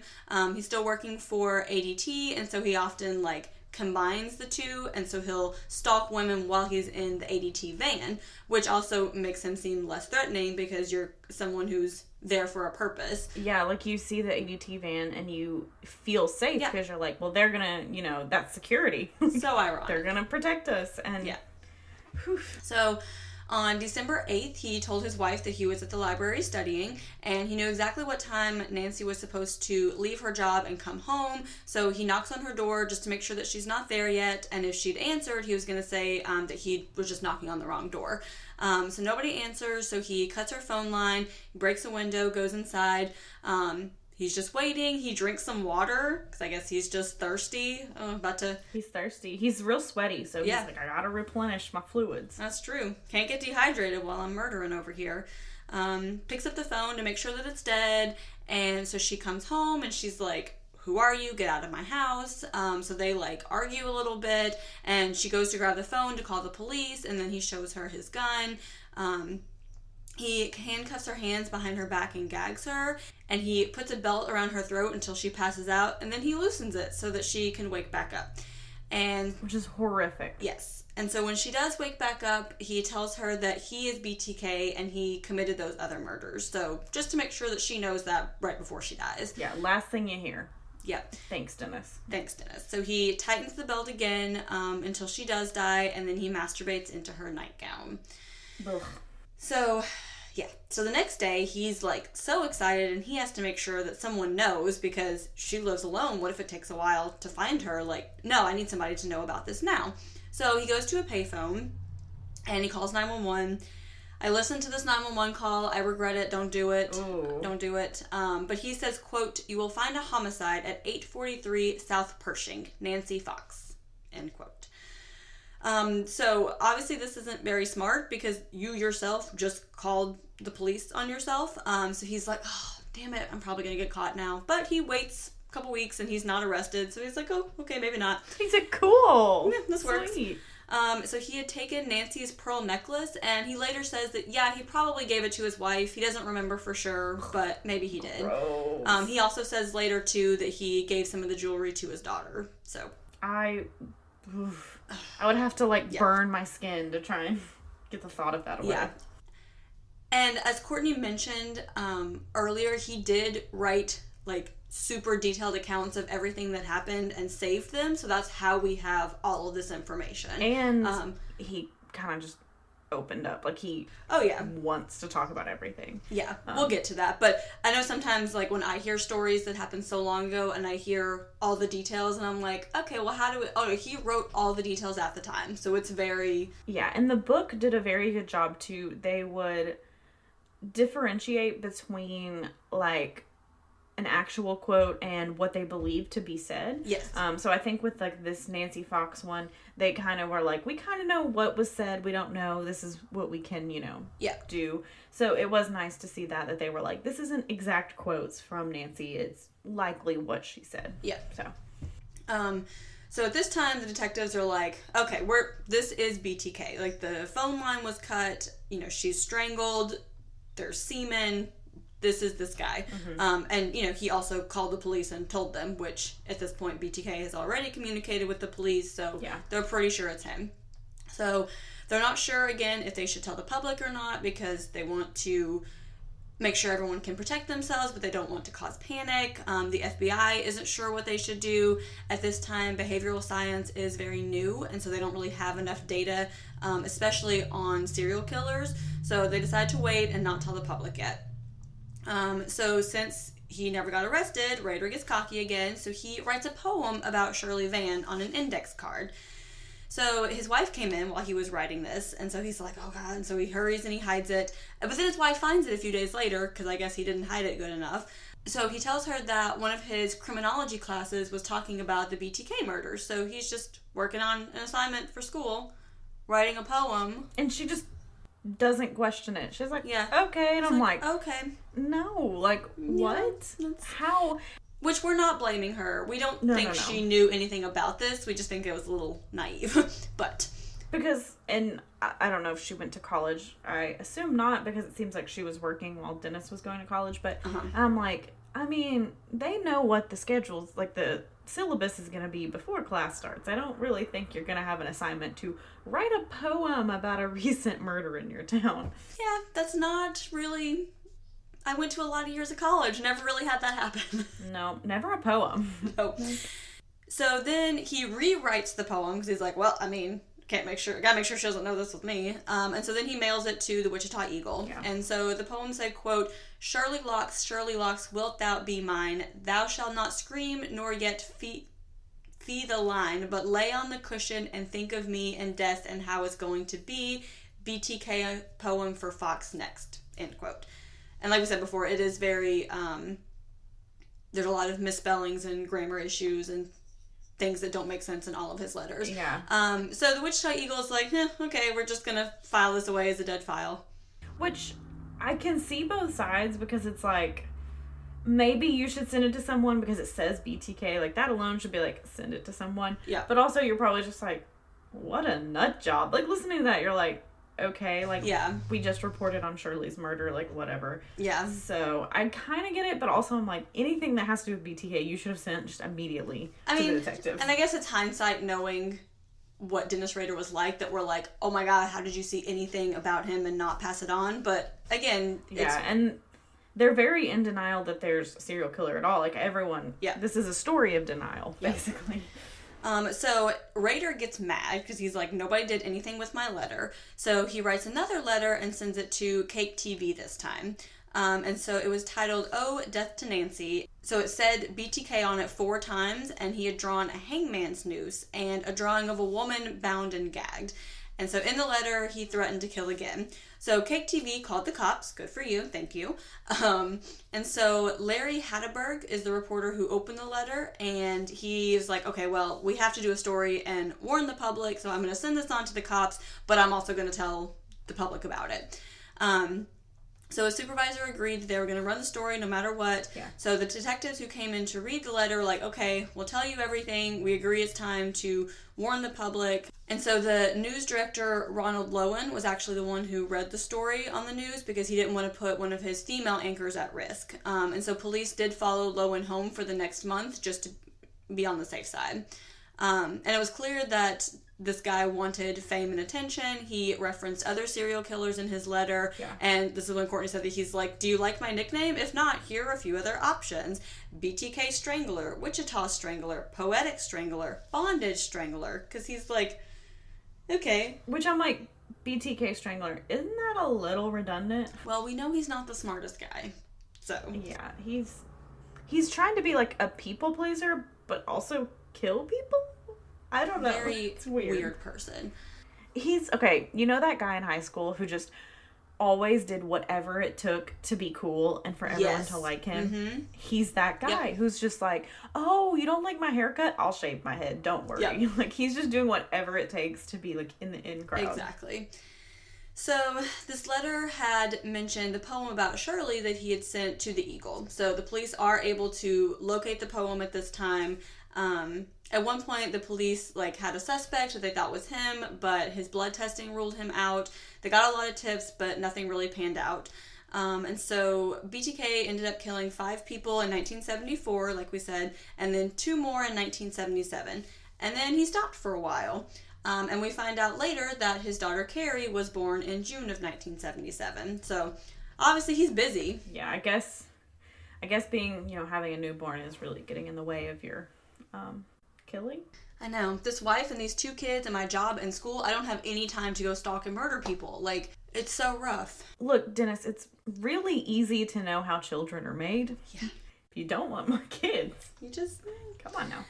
He's still working for ADT, and so he often, like, combines the two, and so he'll stalk women while he's in the ADT van, which also makes him seem less threatening because you're someone who's there for a purpose. Yeah, like you see the ADT van and you feel safe because you're like, well, they're gonna, you know, that's security. So ironic. They're gonna protect us. And yeah. Whew. So on December 8th, he told his wife that he was at the library studying, and he knew exactly what time Nancy was supposed to leave her job and come home, so he knocks on her door just to make sure that she's not there yet, and if she'd answered, he was going to say that he was just knocking on the wrong door. So nobody answers, so he cuts her phone line, breaks a window, goes inside. He's just waiting. He drinks some water because I guess he's just thirsty. He's thirsty. He's real sweaty, so he's like, I gotta replenish my fluids. That's true. Can't get dehydrated while I'm murdering over here. Picks up the phone to make sure that it's dead, and so she comes home and she's like, who are you? Get out of my house. So they like argue a little bit, and she goes to grab the phone to call the police, and then he shows her his gun. He handcuffs her hands behind her back and gags her, and he puts a belt around her throat until she passes out, and then he loosens it so that she can wake back up. Which is horrific. Yes. And so when she does wake back up, he tells her that he is BTK and he committed those other murders. So just to make sure that she knows that right before she dies. Yeah, last thing you hear. Yep. Thanks, Dennis. So he tightens the belt again until she does die, and then he masturbates into her nightgown. Ugh. So, yeah. So the next day, he's, like, so excited, and he has to make sure that someone knows because she lives alone. What if it takes a while to find her? Like, no, I need somebody to know about this now. So he goes to a payphone, and he calls 911. I listened to this 911 call. I regret it. Don't do it. Ooh. Don't do it. But he says, quote, "You will find a homicide at 843 South Pershing, Nancy Fox," end quote. So obviously this isn't very smart because you yourself just called the police on yourself. So he's like, oh, damn it, I'm probably going to get caught now. But he waits a couple weeks and he's not arrested. So he's like, oh, okay, maybe not. He's a cool. Yeah, this works. Sweet. So he had taken Nancy's pearl necklace, and he later says that, yeah, he probably gave it to his wife. He doesn't remember for sure, but maybe he did. Gross. He also says later, too, that he gave some of the jewelry to his daughter. So I would have to, burn my skin to try and get the thought of that away. Yeah. And as Courtney mentioned earlier, he did write, super detailed accounts of everything that happened and saved them. So that's how we have all of this information. And he kind of just opened up. He wants to talk about everything. Yeah, we'll get to that. But I know sometimes, when I hear stories that happened so long ago and I hear all the details and I'm like, okay, well, he wrote all the details at the time. So it's very... Yeah, and the book did a very good job, too. They would differentiate between, an actual quote and what they believe to be said. Yes. So I think with like this Nancy Fox one, they kind of were like, we kind of know what was said. We don't know. This is what we can, do. So it was nice to see that they were like, this isn't exact quotes from Nancy. It's likely what she said. Yeah. So. So at this time, the detectives are like, okay, this is BTK. Like, the phone line was cut. She's strangled. There's semen. This is this guy. Mm-hmm. And, he also called the police and told them, which at this point BTK has already communicated with the police, so they're pretty sure it's him. So they're not sure, again, if they should tell the public or not, because they want to make sure everyone can protect themselves, but they don't want to cause panic. The FBI isn't sure what they should do. At this time, behavioral science is very new, and so they don't really have enough data, especially on serial killers. So they decide to wait and not tell the public yet. So since he never got arrested, Rader gets cocky again, so he writes a poem about Shirley Vian on an index card. So his wife came in while he was writing this, and so he's like, oh God, and so he hurries and he hides it. But then his wife finds it a few days later, because I guess he didn't hide it good enough. So he tells her that one of his criminology classes was talking about the BTK murders, so he's just working on an assignment for school, writing a poem. And she just doesn't question it. She's like, yeah, okay, and I'm like, okay. No, like, what? How? Which we're not blaming her. We don't think she knew anything about this. We just think it was a little naive. But because, and I don't know if she went to college. I assume not, because it seems like she was working while Dennis was going to college. But I'm like, I mean, they know what the schedules, like the syllabus is going to be before class starts. I don't really think you're going to have an assignment to write a poem about a recent murder in your town. Yeah, that's not really... I went to a lot of years of college. Never really had that happen. No, never a poem. No. So then he rewrites the poem because he's like, well, I mean, gotta make sure she doesn't know this with me. And so then he mails it to the Wichita Eagle. Yeah. And so the poem said, quote, Shirley Locks, wilt thou be mine? Thou shalt not scream, nor yet fee the line, but lay on the cushion and think of me and death and how it's going to be. BTK poem for Fox next, end quote. And like we said before, it is very, there's a lot of misspellings and grammar issues and things that don't make sense in all of his letters. Yeah. So the Wichita Eagle is like, okay, we're just going to file this away as a dead file. Which I can see both sides, because it's like, maybe you should send it to someone because it says BTK. Like, that alone should be like, send it to someone. Yeah. But also, you're probably just like, what a nut job. Like, listening to that, you're like, okay, like, yeah, we just reported on Shirley's murder, like, whatever. Yeah. So, I kind of get it, but also I'm like, anything that has to do with BTK, you should have sent just immediately to the detective. And I guess it's hindsight knowing what Dennis Rader was like that we're like, oh my God, how did you see anything about him and not pass it on? But, again, and they're very in denial that there's a serial killer at all. Like, everyone, this is a story of denial, basically. So Rader gets mad because he's like, nobody did anything with my letter. So he writes another letter and sends it to Cake TV this time. And so it was titled, Oh, Death to Nancy. So it said BTK on it 4 times, and he had drawn a hangman's noose and a drawing of a woman bound and gagged. And so in the letter, he threatened to kill again. So Cake TV called the cops. Good for you. Thank you. And so Larry Hatteberg is the reporter who opened the letter, and he's like, okay, well, we have to do a story and warn the public, so I'm going to send this on to the cops, but I'm also going to tell the public about it. So a supervisor agreed that they were going to run the story no matter what. Yeah. So the detectives who came in to read the letter were like, okay, we'll tell you everything. We agree it's time to warn the public. And so the news director, Ronald Lowen, was actually the one who read the story on the news because he didn't want to put one of his female anchors at risk. And so police did follow Lowen home for the next month just to be on the safe side. And it was clear that this guy wanted fame and attention. He referenced other serial killers in his letter. Yeah. And this is when Courtney said that he's like, do you like my nickname? If not, here are a few other options. BTK Strangler, Wichita Strangler, Poetic Strangler, Bondage Strangler. Because he's like, okay. Which I'm like, BTK Strangler, isn't that a little redundant? Well, we know he's not the smartest guy. So. Yeah, he's trying to be like a people pleaser, but also kill people? I don't know. Very weird person. He's, okay, you know that guy in high school who just always did whatever it took to be cool and for everyone to like him. Mm-hmm. He's that guy who's just like, oh, you don't like my haircut? I'll shave my head. Don't worry. Yep. Like, he's just doing whatever it takes to be, like, in the in crowd. Exactly. So, this letter had mentioned the poem about Shirley that he had sent to the Eagle. So, the police are able to locate the poem at this time. At one point, the police, like, had a suspect that they thought was him, but his blood testing ruled him out. They got a lot of tips, but nothing really panned out. And so BTK ended up killing 5 people in 1974, like we said, and then 2 more in 1977. And then he stopped for a while. And we find out later that his daughter Carrie was born in June of 1977. So obviously he's busy. Yeah, I guess being, having a newborn is really getting in the way of your killing. I know. This wife and these 2 kids and my job and school, I don't have any time to go stalk and murder people. Like, it's so rough. Look, Dennis, it's really easy to know how children are made. Yeah. If you don't want more kids, you just... Come on now.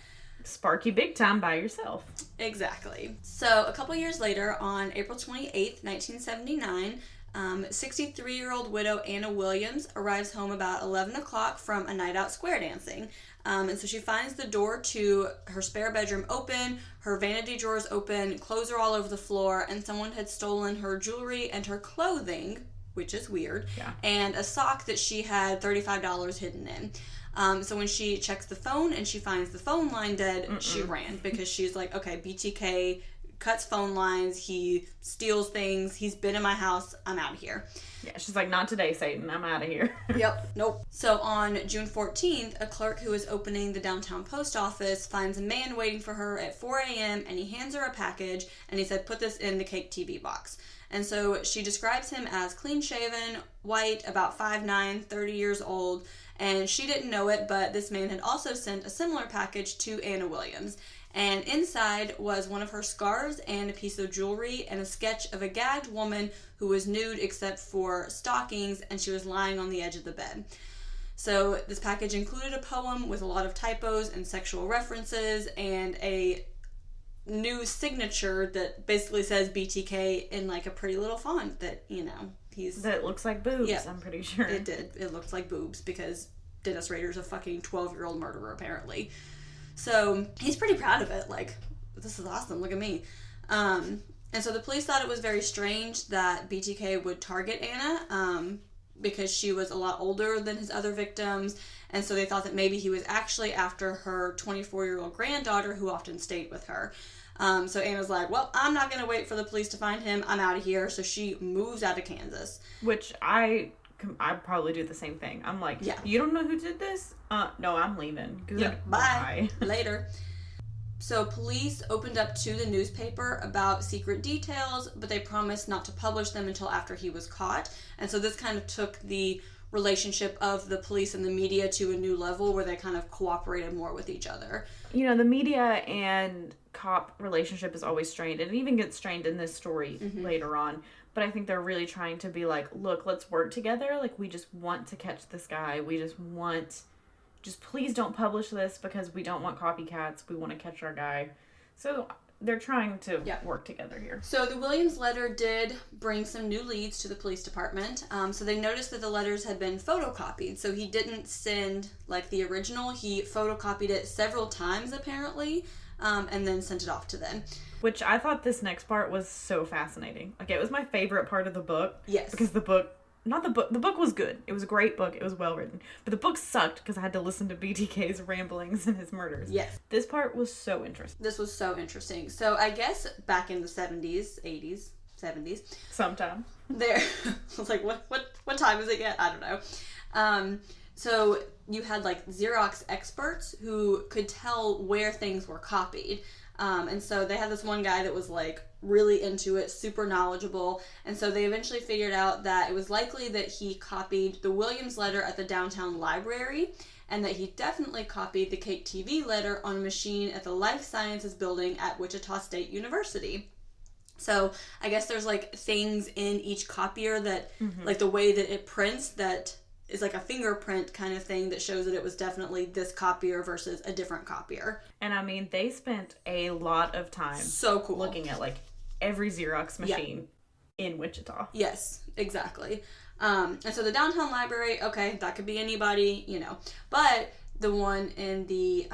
Spark you big time by yourself. Exactly. So, a couple years later, on April 28th, 1979, 63-year-old widow Anna Williams arrives home about 11 o'clock from a night out square dancing. And so she finds the door to her spare bedroom open, her vanity drawers open, clothes are all over the floor, and someone had stolen her jewelry and her clothing, which is weird, and a sock that she had $35 hidden in. So when she checks the phone and she finds the phone line dead, she ran because she's like, okay, BTK cuts phone lines, he steals things, he's been in my house, I'm out of here. Yeah, she's like, not today, Satan, I'm out of here. Yep, nope. So on June 14th, a clerk who is opening the downtown post office finds a man waiting for her at 4 a.m. and he hands her a package and he said, put this in the cake TV box. And so she describes him as clean-shaven, white, about 5'9", 30 years old, and she didn't know it, but this man had also sent a similar package to Anna Williams. And inside was one of her scarves and a piece of jewelry and a sketch of a gagged woman who was nude except for stockings, and she was lying on the edge of the bed. So this package included a poem with a lot of typos and sexual references and a new signature that basically says BTK in like a pretty little font that, that looks like boobs, yeah, I'm pretty sure. It did. It looked like boobs because Dennis Rader's a fucking 12-year-old murderer, apparently. So he's pretty proud of it. Like, this is awesome. Look at me. And so the police thought it was very strange that BTK would target Anna because she was a lot older than his other victims. And so they thought that maybe he was actually after her 24-year-old granddaughter who often stayed with her. So Anna's like, well, I'm not going to wait for the police to find him. I'm out of here. So she moves out of Kansas. Which I'd probably do the same thing. I'm like, yeah, you don't know who did this? No, I'm leaving. Yeah, bye. Later. So police opened up to the newspaper about secret details, but they promised not to publish them until after he was caught. And so this kind of took the relationship of the police and the media to a new level where they kind of cooperated more with each other. The media and cop relationship is always strained, and it even gets strained in this story later on. But I think they're really trying to be like, look, let's work together. Like, we just want to catch this guy. We just please don't publish this because we don't want copycats. We want to catch our guy. So they're trying to work together here. So the Williams letter did bring some new leads to the police department. So they noticed that the letters had been photocopied. So he didn't send like the original. He photocopied it several times apparently, and then sent it off to them. Which I thought this next part was so fascinating. Like, it was my favorite part of the book. Yes. Because the book was good. It was a great book. It was well written. But the book sucked because I had to listen to BTK's ramblings and his murders. Yes. This part was so interesting. This was so interesting. So I guess back in the 70s, 80s, 70s. Sometime. There. I was like, what time is it yet? I don't know. So you had like Xerox experts who could tell where things were copied. And so they had this one guy that was like really into it, super knowledgeable. And so they eventually figured out that it was likely that he copied the Williams letter at the downtown library and that he definitely copied the Cake TV letter on a machine at the Life Sciences building at Wichita State University. So I guess there's like things in each copier that like the way that it prints that is like a fingerprint kind of thing that shows that it was definitely this copier versus a different copier. And I mean, they spent a lot of time so cool looking at like every Xerox machine in Wichita. Yes, exactly. And so the downtown library, okay, that could be anybody, but the one in the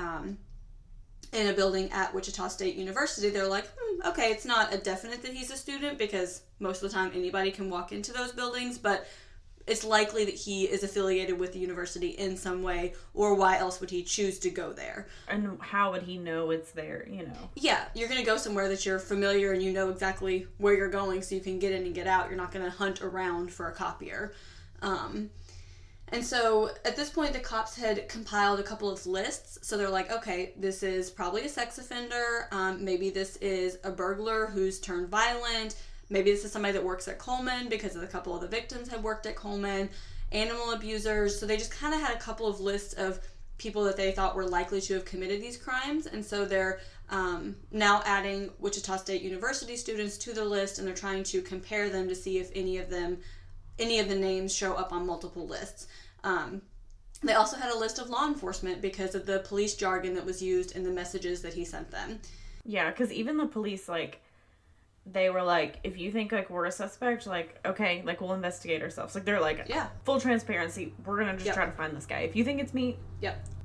in a building at Wichita State University, they're like, okay, it's not a definite that he's a student, because most of the time anybody can walk into those buildings, but it's likely that he is affiliated with the university in some way, or why else would he choose to go there? And how would he know it's there, Yeah, you're going to go somewhere that you're familiar and you know exactly where you're going, so you can get in and get out. You're not going to hunt around for a copier. And so at this point, the cops had compiled a couple of lists. So they're like, okay, this is probably a sex offender. Maybe this is a burglar who's turned violent. Maybe this is somebody that works at Coleman, because a couple of the victims had worked at Coleman. Animal abusers. So they just kind of had a couple of lists of people that they thought were likely to have committed these crimes. And so they're now adding Wichita State University students to the list, and they're trying to compare them to see if any of the names show up on multiple lists. They also had a list of law enforcement because of the police jargon that was used in the messages that he sent them. Yeah, because even the police, they were like, if you think, we're a suspect, okay, we'll investigate ourselves. They're like, yeah, full transparency, we're gonna just try to find this guy. If you think it's me,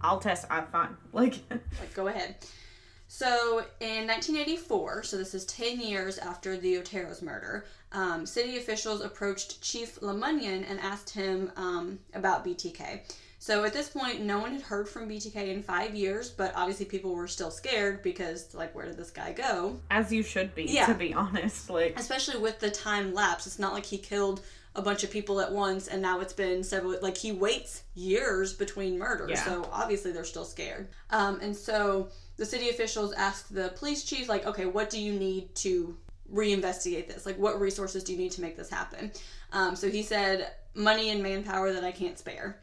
I'll test, I'm fine. Go ahead. So in 1984, so this is 10 years after the Oteros murder, city officials approached Chief LeMunyon and asked him about BTK. So at this point, no one had heard from BTK in 5 years, but obviously people were still scared because, where did this guy go? As you should be, to be honest. Especially with the time lapse. It's not like he killed a bunch of people at once and now it's been several, he waits years between murders. Yeah. So obviously they're still scared. And so the city officials asked the police chief, okay, what do you need to reinvestigate this? What resources do you need to make this happen? So he said, money and manpower that I can't spare.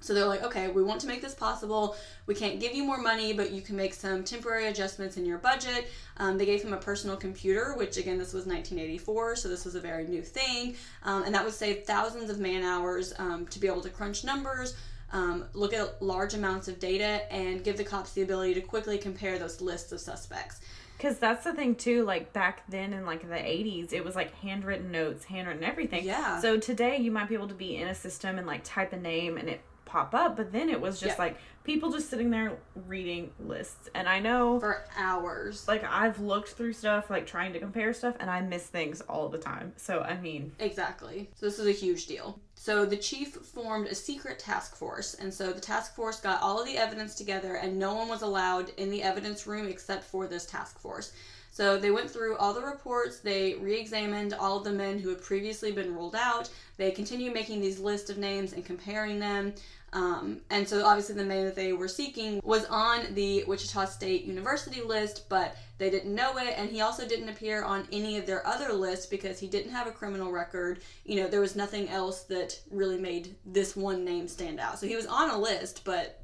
So they're like, okay, we want to make this possible. We can't give you more money, but you can make some temporary adjustments in your budget. They gave him a personal computer, which again, this was 1984, so this was a very new thing. And that would save thousands of man hours to be able to crunch numbers, look at large amounts of data, and give the cops the ability to quickly compare those lists of suspects. Because that's the thing, too, back then in, the 80s, it was, handwritten notes, handwritten everything. Yeah. So today, you might be able to be in a system and, type a name, and it pop up, but then it was just people just sitting there reading lists. And I know for hours, I've looked through stuff, trying to compare stuff, and I miss things all the time. So exactly. So this is a huge deal. So the chief formed a secret task force, and so the task force got all of the evidence together, and no one was allowed in the evidence room except for this task force. So they went through all the reports, they re-examined all of the men who had previously been ruled out, they continued making these lists of names and comparing them, and so obviously the man that they were seeking was on the Wichita State University list, but they didn't know it, and he also didn't appear on any of their other lists because he didn't have a criminal record. There was nothing else that really made this one name stand out. So he was on a list, but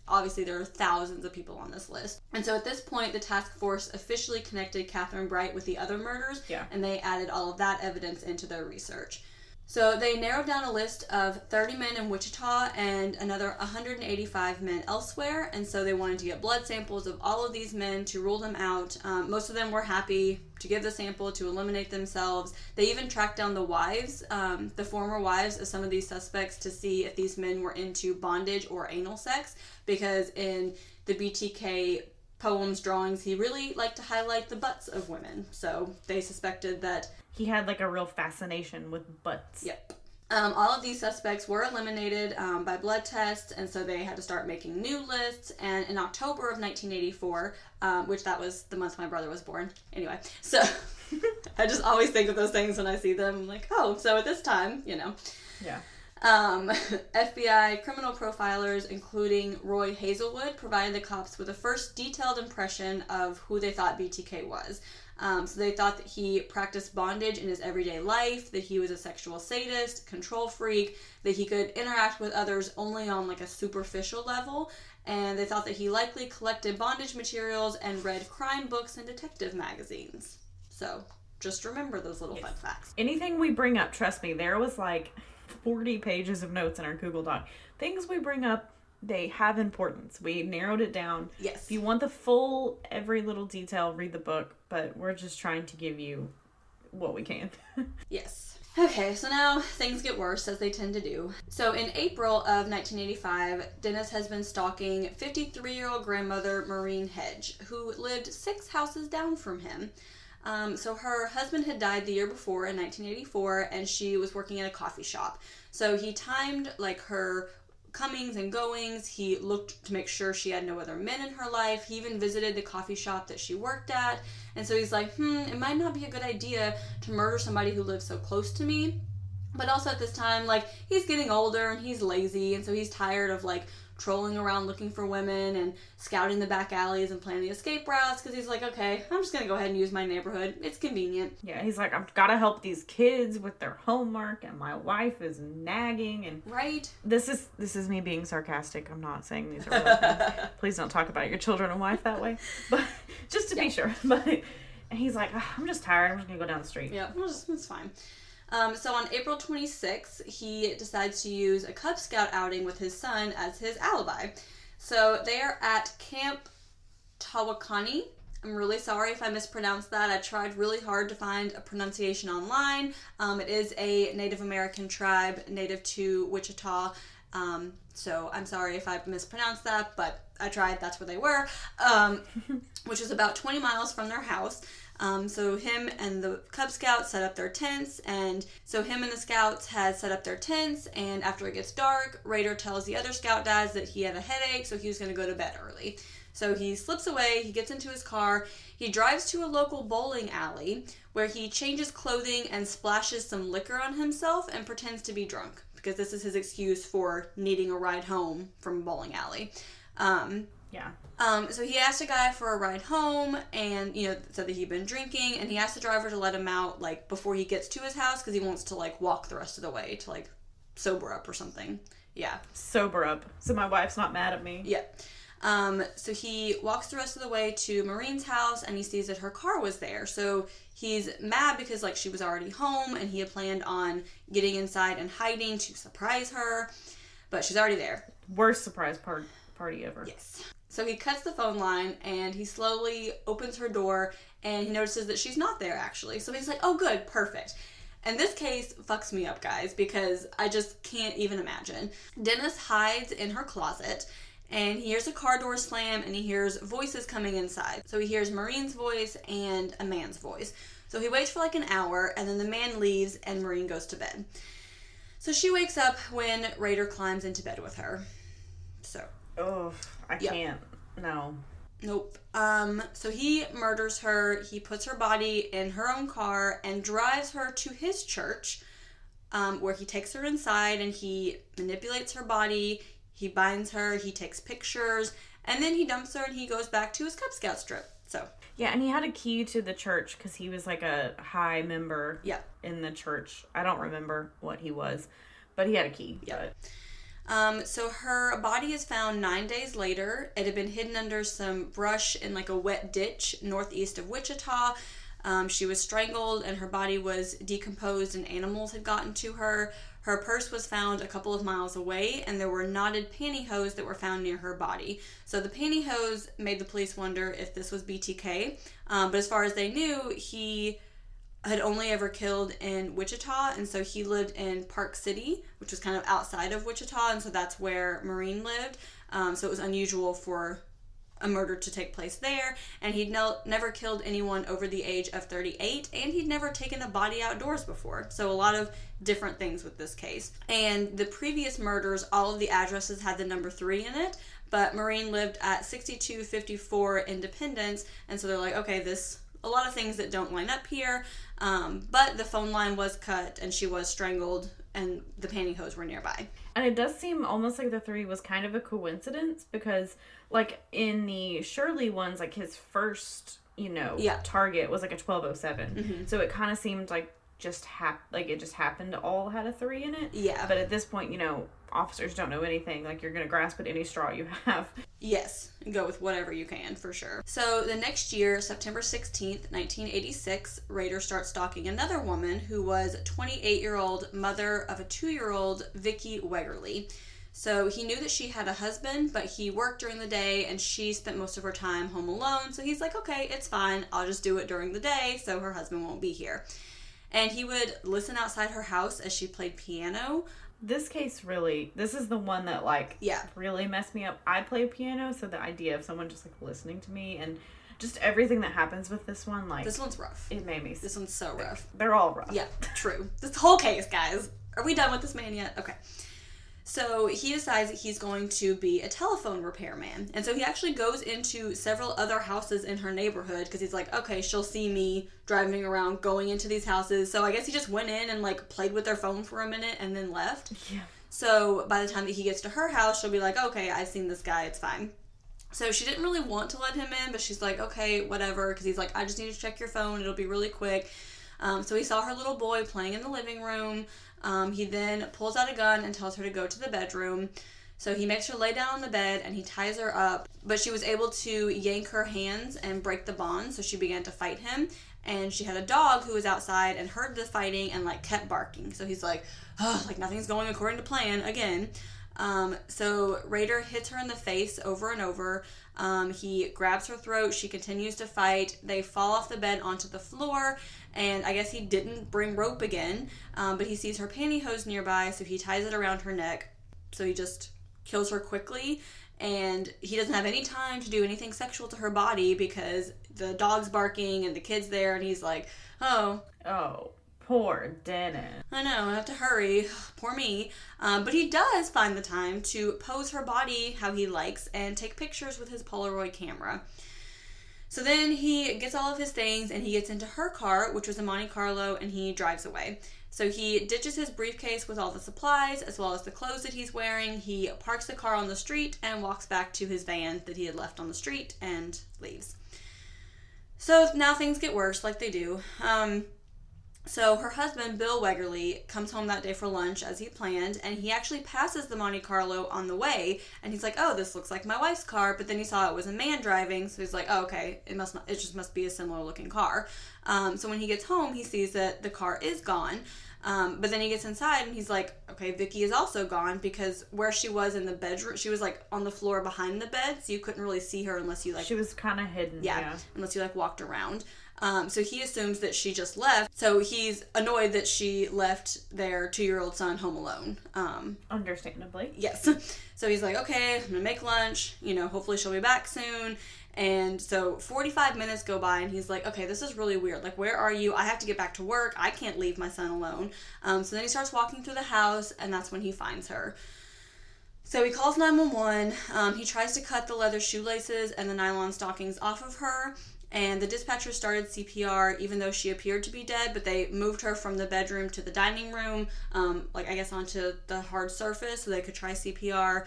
obviously there are thousands of people on this list. And so at this point, the task force officially connected Kathryn Bright with the other murders, and they added all of that evidence into their research. So they narrowed down a list of 30 men in Wichita and another 185 men elsewhere, and so they wanted to get blood samples of all of these men to rule them out. Most of them were happy to give the sample to eliminate themselves. They even tracked down the wives, the former wives of some of these suspects, to see if these men were into bondage or anal sex, because in the BTK poems, drawings, he really liked to highlight the butts of women. So they suspected that he had a real fascination with butts. Yep. All of these suspects were eliminated by blood tests, and so they had to start making new lists. And in October of 1984, which that was the month my brother was born. Anyway, so I just always think of those things when I see them. I'm like, oh, so at this time, Yeah. FBI criminal profilers, including Roy Hazelwood, provided the cops with a first detailed impression of who they thought BTK was. So they thought that he practiced bondage in his everyday life, that he was a sexual sadist, control freak, that he could interact with others only on a superficial level, and they thought that he likely collected bondage materials and read crime books and detective magazines. So just remember those little fun facts. Anything we bring up, trust me, there was 40 pages of notes in our Google Doc. Things we bring up, they have importance. We narrowed it down. Yes. If you want the full, every little detail, read the book, but we're just trying to give you what we can. Yes. Okay, so now things get worse, as they tend to do. So in April of 1985, Dennis has been stalking 53-year-old grandmother Marine Hedge, who lived 6 houses down from him. So her husband had died the year before in 1984, and she was working at a coffee shop. So he timed like her comings and goings. He looked to make sure she had no other men in her life. He even visited the coffee shop that she worked at. And so he's like, it might not be a good idea to murder somebody who lives so close to me. But also at this time, like, he's getting older and he's lazy, and so he's tired of like trolling around looking for women and scouting the back alleys and planning escape routes, because he's like, okay, I'm just gonna go ahead and use my neighborhood. It's convenient. Yeah, he's like, I've got to help these kids with their homework, and my wife is nagging, and right. This is me being sarcastic. I'm not saying these are real things. Please don't talk about your children and wife that way. But just to be sure. But he's like, I'm just tired. I'm just gonna go down the street. Yeah, it's fine. So on April 26th, he decides to use a Cub Scout outing with his son as his alibi. So they are at Camp Tawakani. I'm really sorry if I mispronounced that. I tried really hard to find a pronunciation online. It is a Native American tribe native to Wichita. So I'm sorry if I mispronounced that, but I tried. That's where they were, which is about 20 miles from their house. So him and the Cub Scouts set up their tents, and so him and the Scouts had set up their tents, and after it gets dark, Rader tells the other Scout dads that he had a headache, so he was going to go to bed early. So he slips away, he gets into his car, he drives to a local bowling alley, where he changes clothing and splashes some liquor on himself and pretends to be drunk, because this is his excuse for needing a ride home from a bowling alley. So he asked a guy for a ride home, and, said that he'd been drinking, and he asked the driver to let him out, like, before he gets to his house, because he wants to, like, walk the rest of the way to, like, sober up or something. Yeah. Sober up. So my wife's not mad at me. Yeah. So he walks the rest of the way to Marine's house, and he sees that her car was there. So he's mad because, like, she was already home, and he had planned on getting inside and hiding to surprise her, but she's already there. Worst surprise party ever. Yes. So he cuts the phone line, and he slowly opens her door, and he notices that she's not there, actually. So he's like, oh, good, perfect. And this case fucks me up, guys, because I just can't even imagine. Dennis hides in her closet, and he hears a car door slam, and he hears voices coming inside. So he hears Marine's voice and a man's voice. So he waits for like an hour, and then the man leaves, and Marine goes to bed. So she wakes up when Rader climbs into bed with her. So... Oh, I can't. No. Nope. So he murders her. He puts her body in her own car and drives her to his church, where he takes her inside and he manipulates her body. He binds her. He takes pictures, and then he dumps her and he goes back to his Cub Scout trip. So. Yeah, and he had a key to the church because he was like a high member in the church. I don't remember what he was, but he had a key. Yeah. So her body is found 9 days later. It had been hidden under some brush in like a wet ditch northeast of Wichita. She was strangled and her body was decomposed and animals had gotten to her. Her purse was found a couple of miles away, and there were knotted pantyhose that were found near her body. So the pantyhose made the police wonder if this was BTK. But as far as they knew, he had only ever killed in Wichita, and so he lived in Park City, which was kind of outside of Wichita, and so that's where Marine lived. So it was unusual for a murder to take place there, and he'd never killed anyone over the age of 38, and he'd never taken a body outdoors before. So a lot of different things with this case. And the previous murders, all of the addresses had the number 3 in it, but Marine lived at 6254 Independence, and so they're like, okay, a lot of things that don't line up here, but the phone line was cut and she was strangled and the pantyhose were nearby. And it does seem almost like the 3 was kind of a coincidence because, like, in the Shirley ones, like, his first, target was like a 1207. Mm-hmm. So it kind of seemed like it just happened to all had a 3 in it. Yeah. But at this point, officers don't know anything. Like, you're going to grasp at any straw you have. Yes. Go with whatever you can, for sure. So the next year, September 16th, 1986, Rader starts stalking another woman who was 28-year-old mother of a 2-year-old Vicky Wegerly. So he knew that she had a husband, but he worked during the day and she spent most of her time home alone. So he's like, okay, it's fine. I'll just do it during the day so her husband won't be here. And he would listen outside her house as she played piano. This case this is the one that, really messed me up. I play piano, so the idea of someone just, listening to me and just everything that happens with this one, This one's rough. It made me This one's so rough. They're all rough. Yeah, true. This whole case, guys. Are we done with this man yet? Okay. So he decides that he's going to be a telephone repairman. And so he actually goes into several other houses in her neighborhood because he's like, okay, she'll see me driving around, going into these houses. So I guess he just went in and played with their phone for a minute and then left. Yeah. So by the time that he gets to her house, she'll be like, okay, I've seen this guy, it's fine. So she didn't really want to let him in, but she's like, okay, whatever, because he's like, I just need to check your phone, it'll be really quick. So he saw her little boy playing in the living room. He then pulls out a gun and tells her to go to the bedroom. So he makes her lay down on the bed and he ties her up, but she was able to yank her hands and break the bond, so she began to fight him. And she had a dog who was outside and heard the fighting and kept barking. So he's like, oh, nothing's going according to plan again. So Rader hits her in the face over and over. He grabs her throat. She continues to fight. They fall off the bed onto the floor, and I guess he didn't bring rope again, but he sees her pantyhose nearby, so he ties it around her neck. So he just kills her quickly, and he doesn't have any time to do anything sexual to her body because the dog's barking and the kid's there, and he's like, oh, poor Dennis. I know, I have to hurry. Poor me. But he does find the time to pose her body how he likes and take pictures with his Polaroid camera. So then he gets all of his things and he gets into her car, which was a Monte Carlo, and he drives away. So he ditches his briefcase with all the supplies as well as the clothes that he's wearing. He parks the car on the street and walks back to his van that he had left on the street and leaves. So now things get worse, like they do. So her husband, Bill Wegerly, comes home that day for lunch as he planned, and he actually passes the Monte Carlo on the way, and he's like, oh, this looks like my wife's car, but then he saw it was a man driving, so he's like, oh, okay, it just must be a similar looking car. So when he gets home, he sees that the car is gone, but then he gets inside and he's like, okay, Vicky is also gone, because where she was in the bedroom, she was on the floor behind the bed, so you couldn't really see her unless you she was kind of hidden. Yeah, unless you walked around. So he assumes that she just left. So he's annoyed that she left their 2-year-old son home alone. Understandably. Yes. So he's like, okay, I'm gonna make lunch. Hopefully she'll be back soon. And so 45 minutes go by and he's like, okay, this is really weird. Where are you? I have to get back to work. I can't leave my son alone. So then he starts walking through the house, and that's when he finds her. So he calls 911. He tries to cut the leather shoelaces and the nylon stockings off of her. And the dispatcher started CPR even though she appeared to be dead, but they moved her from the bedroom to the dining room, I guess onto the hard surface so they could try CPR.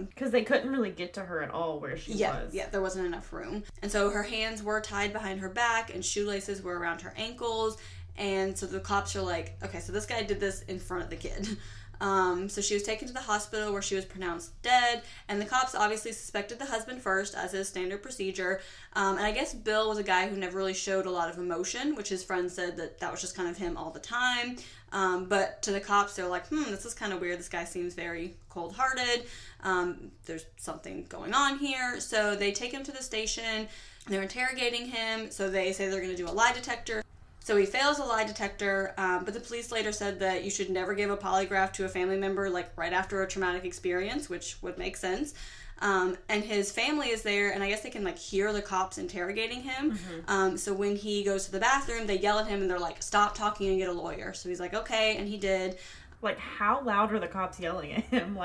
Because they couldn't really get to her at all where she was. Yeah, there wasn't enough room. And so her hands were tied behind her back and shoelaces were around her ankles. And so the cops are like, okay, so this guy did this in front of the kid. So she was taken to the hospital where she was pronounced dead, and the cops obviously suspected the husband first, as is standard procedure. And I guess Bill was a guy who never really showed a lot of emotion, which his friends said that was just kind of him all the time. But to the cops, they're like, this is kind of weird. This guy seems very cold-hearted. There's something going on here. So they take him to the station. They're interrogating him. So they say they're going to do a lie detector. So he fails a lie detector, but the police later said that you should never give a polygraph to a family member right after a traumatic experience, which would make sense. And his family is there, and I guess they can hear the cops interrogating him. So when he goes to the bathroom, they yell at him and they're like, stop talking and get a lawyer. So he's like, okay, and he did. How loud were the cops yelling at him?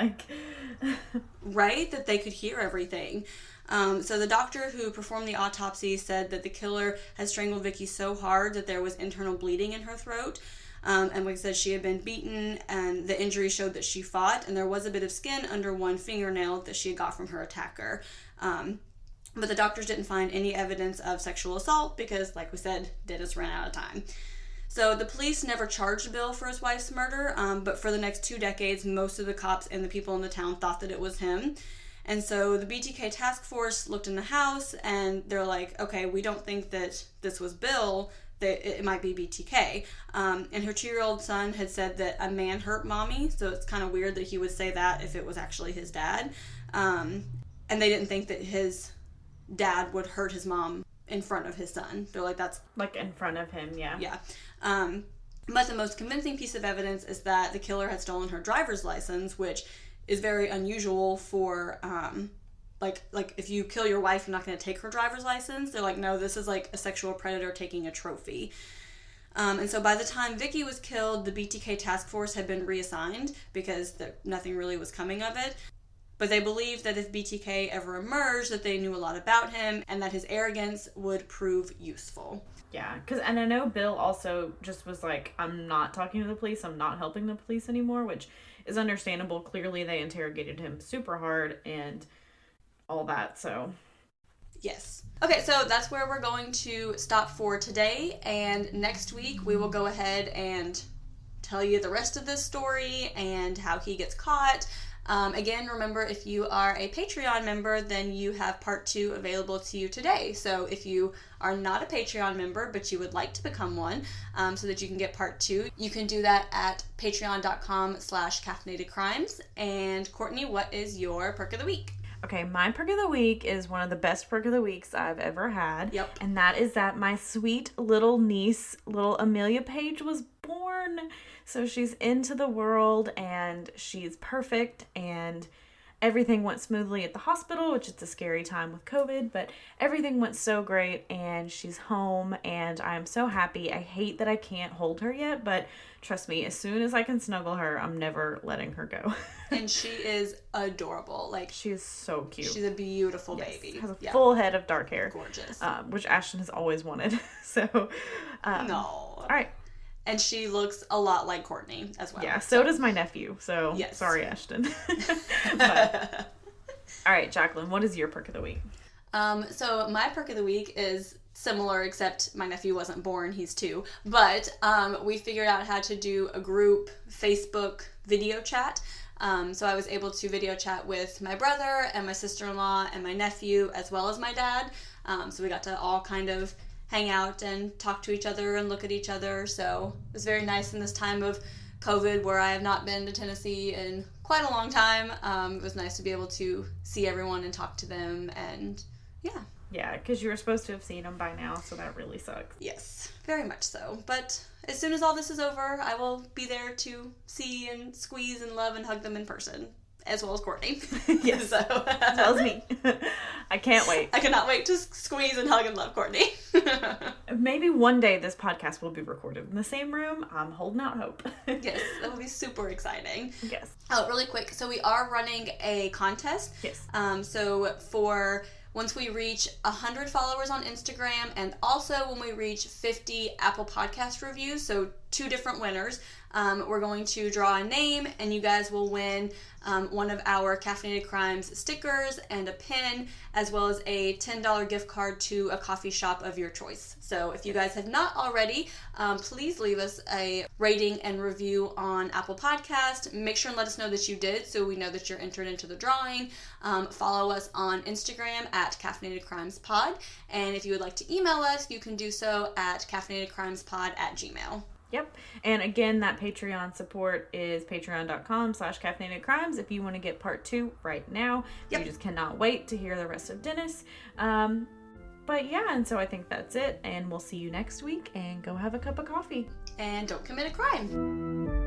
Right? That they could hear everything. So the doctor who performed the autopsy said that the killer had strangled Vicky so hard that there was internal bleeding in her throat. And like I said, she had been beaten, and the injury showed that she fought, and there was a bit of skin under one fingernail that she had got from her attacker. But the doctors didn't find any evidence of sexual assault because, like we said, Dennis ran out of time. So the police never charged Bill for his wife's murder, but for the next 2 decades, most of the cops and the people in the town thought that it was him. And so the BTK task force looked in the house, and they're like, okay, we don't think that this was Bill, that it might be BTK. And her 2-year-old son had said that a man hurt mommy, so it's kind of weird that he would say that if it was actually his dad. And they didn't think that his dad would hurt his mom in front of his son. They're like, that's... in front of him, yeah. Yeah. But the most convincing piece of evidence is that the killer had stolen her driver's license, which is very unusual for, like if you kill your wife, you're not going to take her driver's license. They're like, no, this is like a sexual predator taking a trophy. And so by the time Vicky was killed, the BTK task force had been reassigned because nothing really was coming of it. But they believed that if BTK ever emerged, that they knew a lot about him and that his arrogance would prove useful. Yeah, and I know Bill also just was like, I'm not talking to the police, I'm not helping the police anymore, which is understandable. Clearly they interrogated him super hard and all that, so... Yes. Okay, so that's where we're going to stop for today, and next week we will go ahead and tell you the rest of this story and how he gets caught. Again, remember, if you are a Patreon member, then you have part 2 available to you today. So if you are not a Patreon member, but you would like to become one, so that you can get part 2, you can do that at patreon.com/caffeinatedcrimes. And Courtney, what is your perk of the week? Okay, my perk of the week is one of the best perk of the weeks I've ever had. Yep. And that is that my sweet little niece, little Amelia Page, was born. So she's into the world and she's perfect and everything went smoothly at the hospital, which is a scary time with COVID, but everything went so great and she's home and I'm so happy. I hate that I can't hold her yet, but trust me, as soon as I can snuggle her, I'm never letting her go. And she is adorable. Like, she is so cute. She's a beautiful baby. Has a full head of dark hair. Gorgeous. Which Ashton has always wanted. So, no. All right. And she looks a lot like Courtney as well. Yeah, so does my nephew. So, yes. Sorry, Ashton. But, all right, Jaclyn, what is your perk of the week? So my perk of the week is similar, except my nephew wasn't born. He's 2. But we figured out how to do a group Facebook video chat. So I was able to video chat with my brother and my sister-in-law and my nephew, as well as my dad. So we got to all kind of hang out and talk to each other and look at each other. So it was very nice in this time of COVID where I have not been to Tennessee in quite a long time. It was nice to be able to see everyone and talk to them, and yeah. Yeah, because you were supposed to have seen them by now, so that really sucks. Yes, very much so. But as soon as all this is over, I will be there to see and squeeze and love and hug them in person, as well as Courtney. Yes, so. As well as me. I can't wait. I cannot wait to squeeze and hug and love Courtney. Maybe one day this podcast will be recorded in the same room. I'm holding out hope. Yes, that will be super exciting. Yes. Oh, really quick. So we are running a contest. Yes. So for once we reach 100 followers on Instagram, and also when we reach 50 Apple Podcast reviews, so 2 different winners, we're going to draw a name, and you guys will win one of our Caffeinated Crimes stickers and a pin, as well as a $10 gift card to a coffee shop of your choice. So if you guys have not already, please leave us a rating and review on Apple Podcast. Make sure and let us know that you did, so we know that you're entered into the drawing. Follow us on Instagram at Caffeinated Crimes Pod, and if you would like to email us, you can do so at caffeinatedcrimespod@gmail.com. Yep. And again, that Patreon support is patreon.com/caffeinatedcrimes if you want to get part 2 right now. Yep. You just cannot wait to hear the rest of Dennis. But yeah, and so I think that's it. And we'll see you next week, and go have a cup of coffee. And don't commit a crime.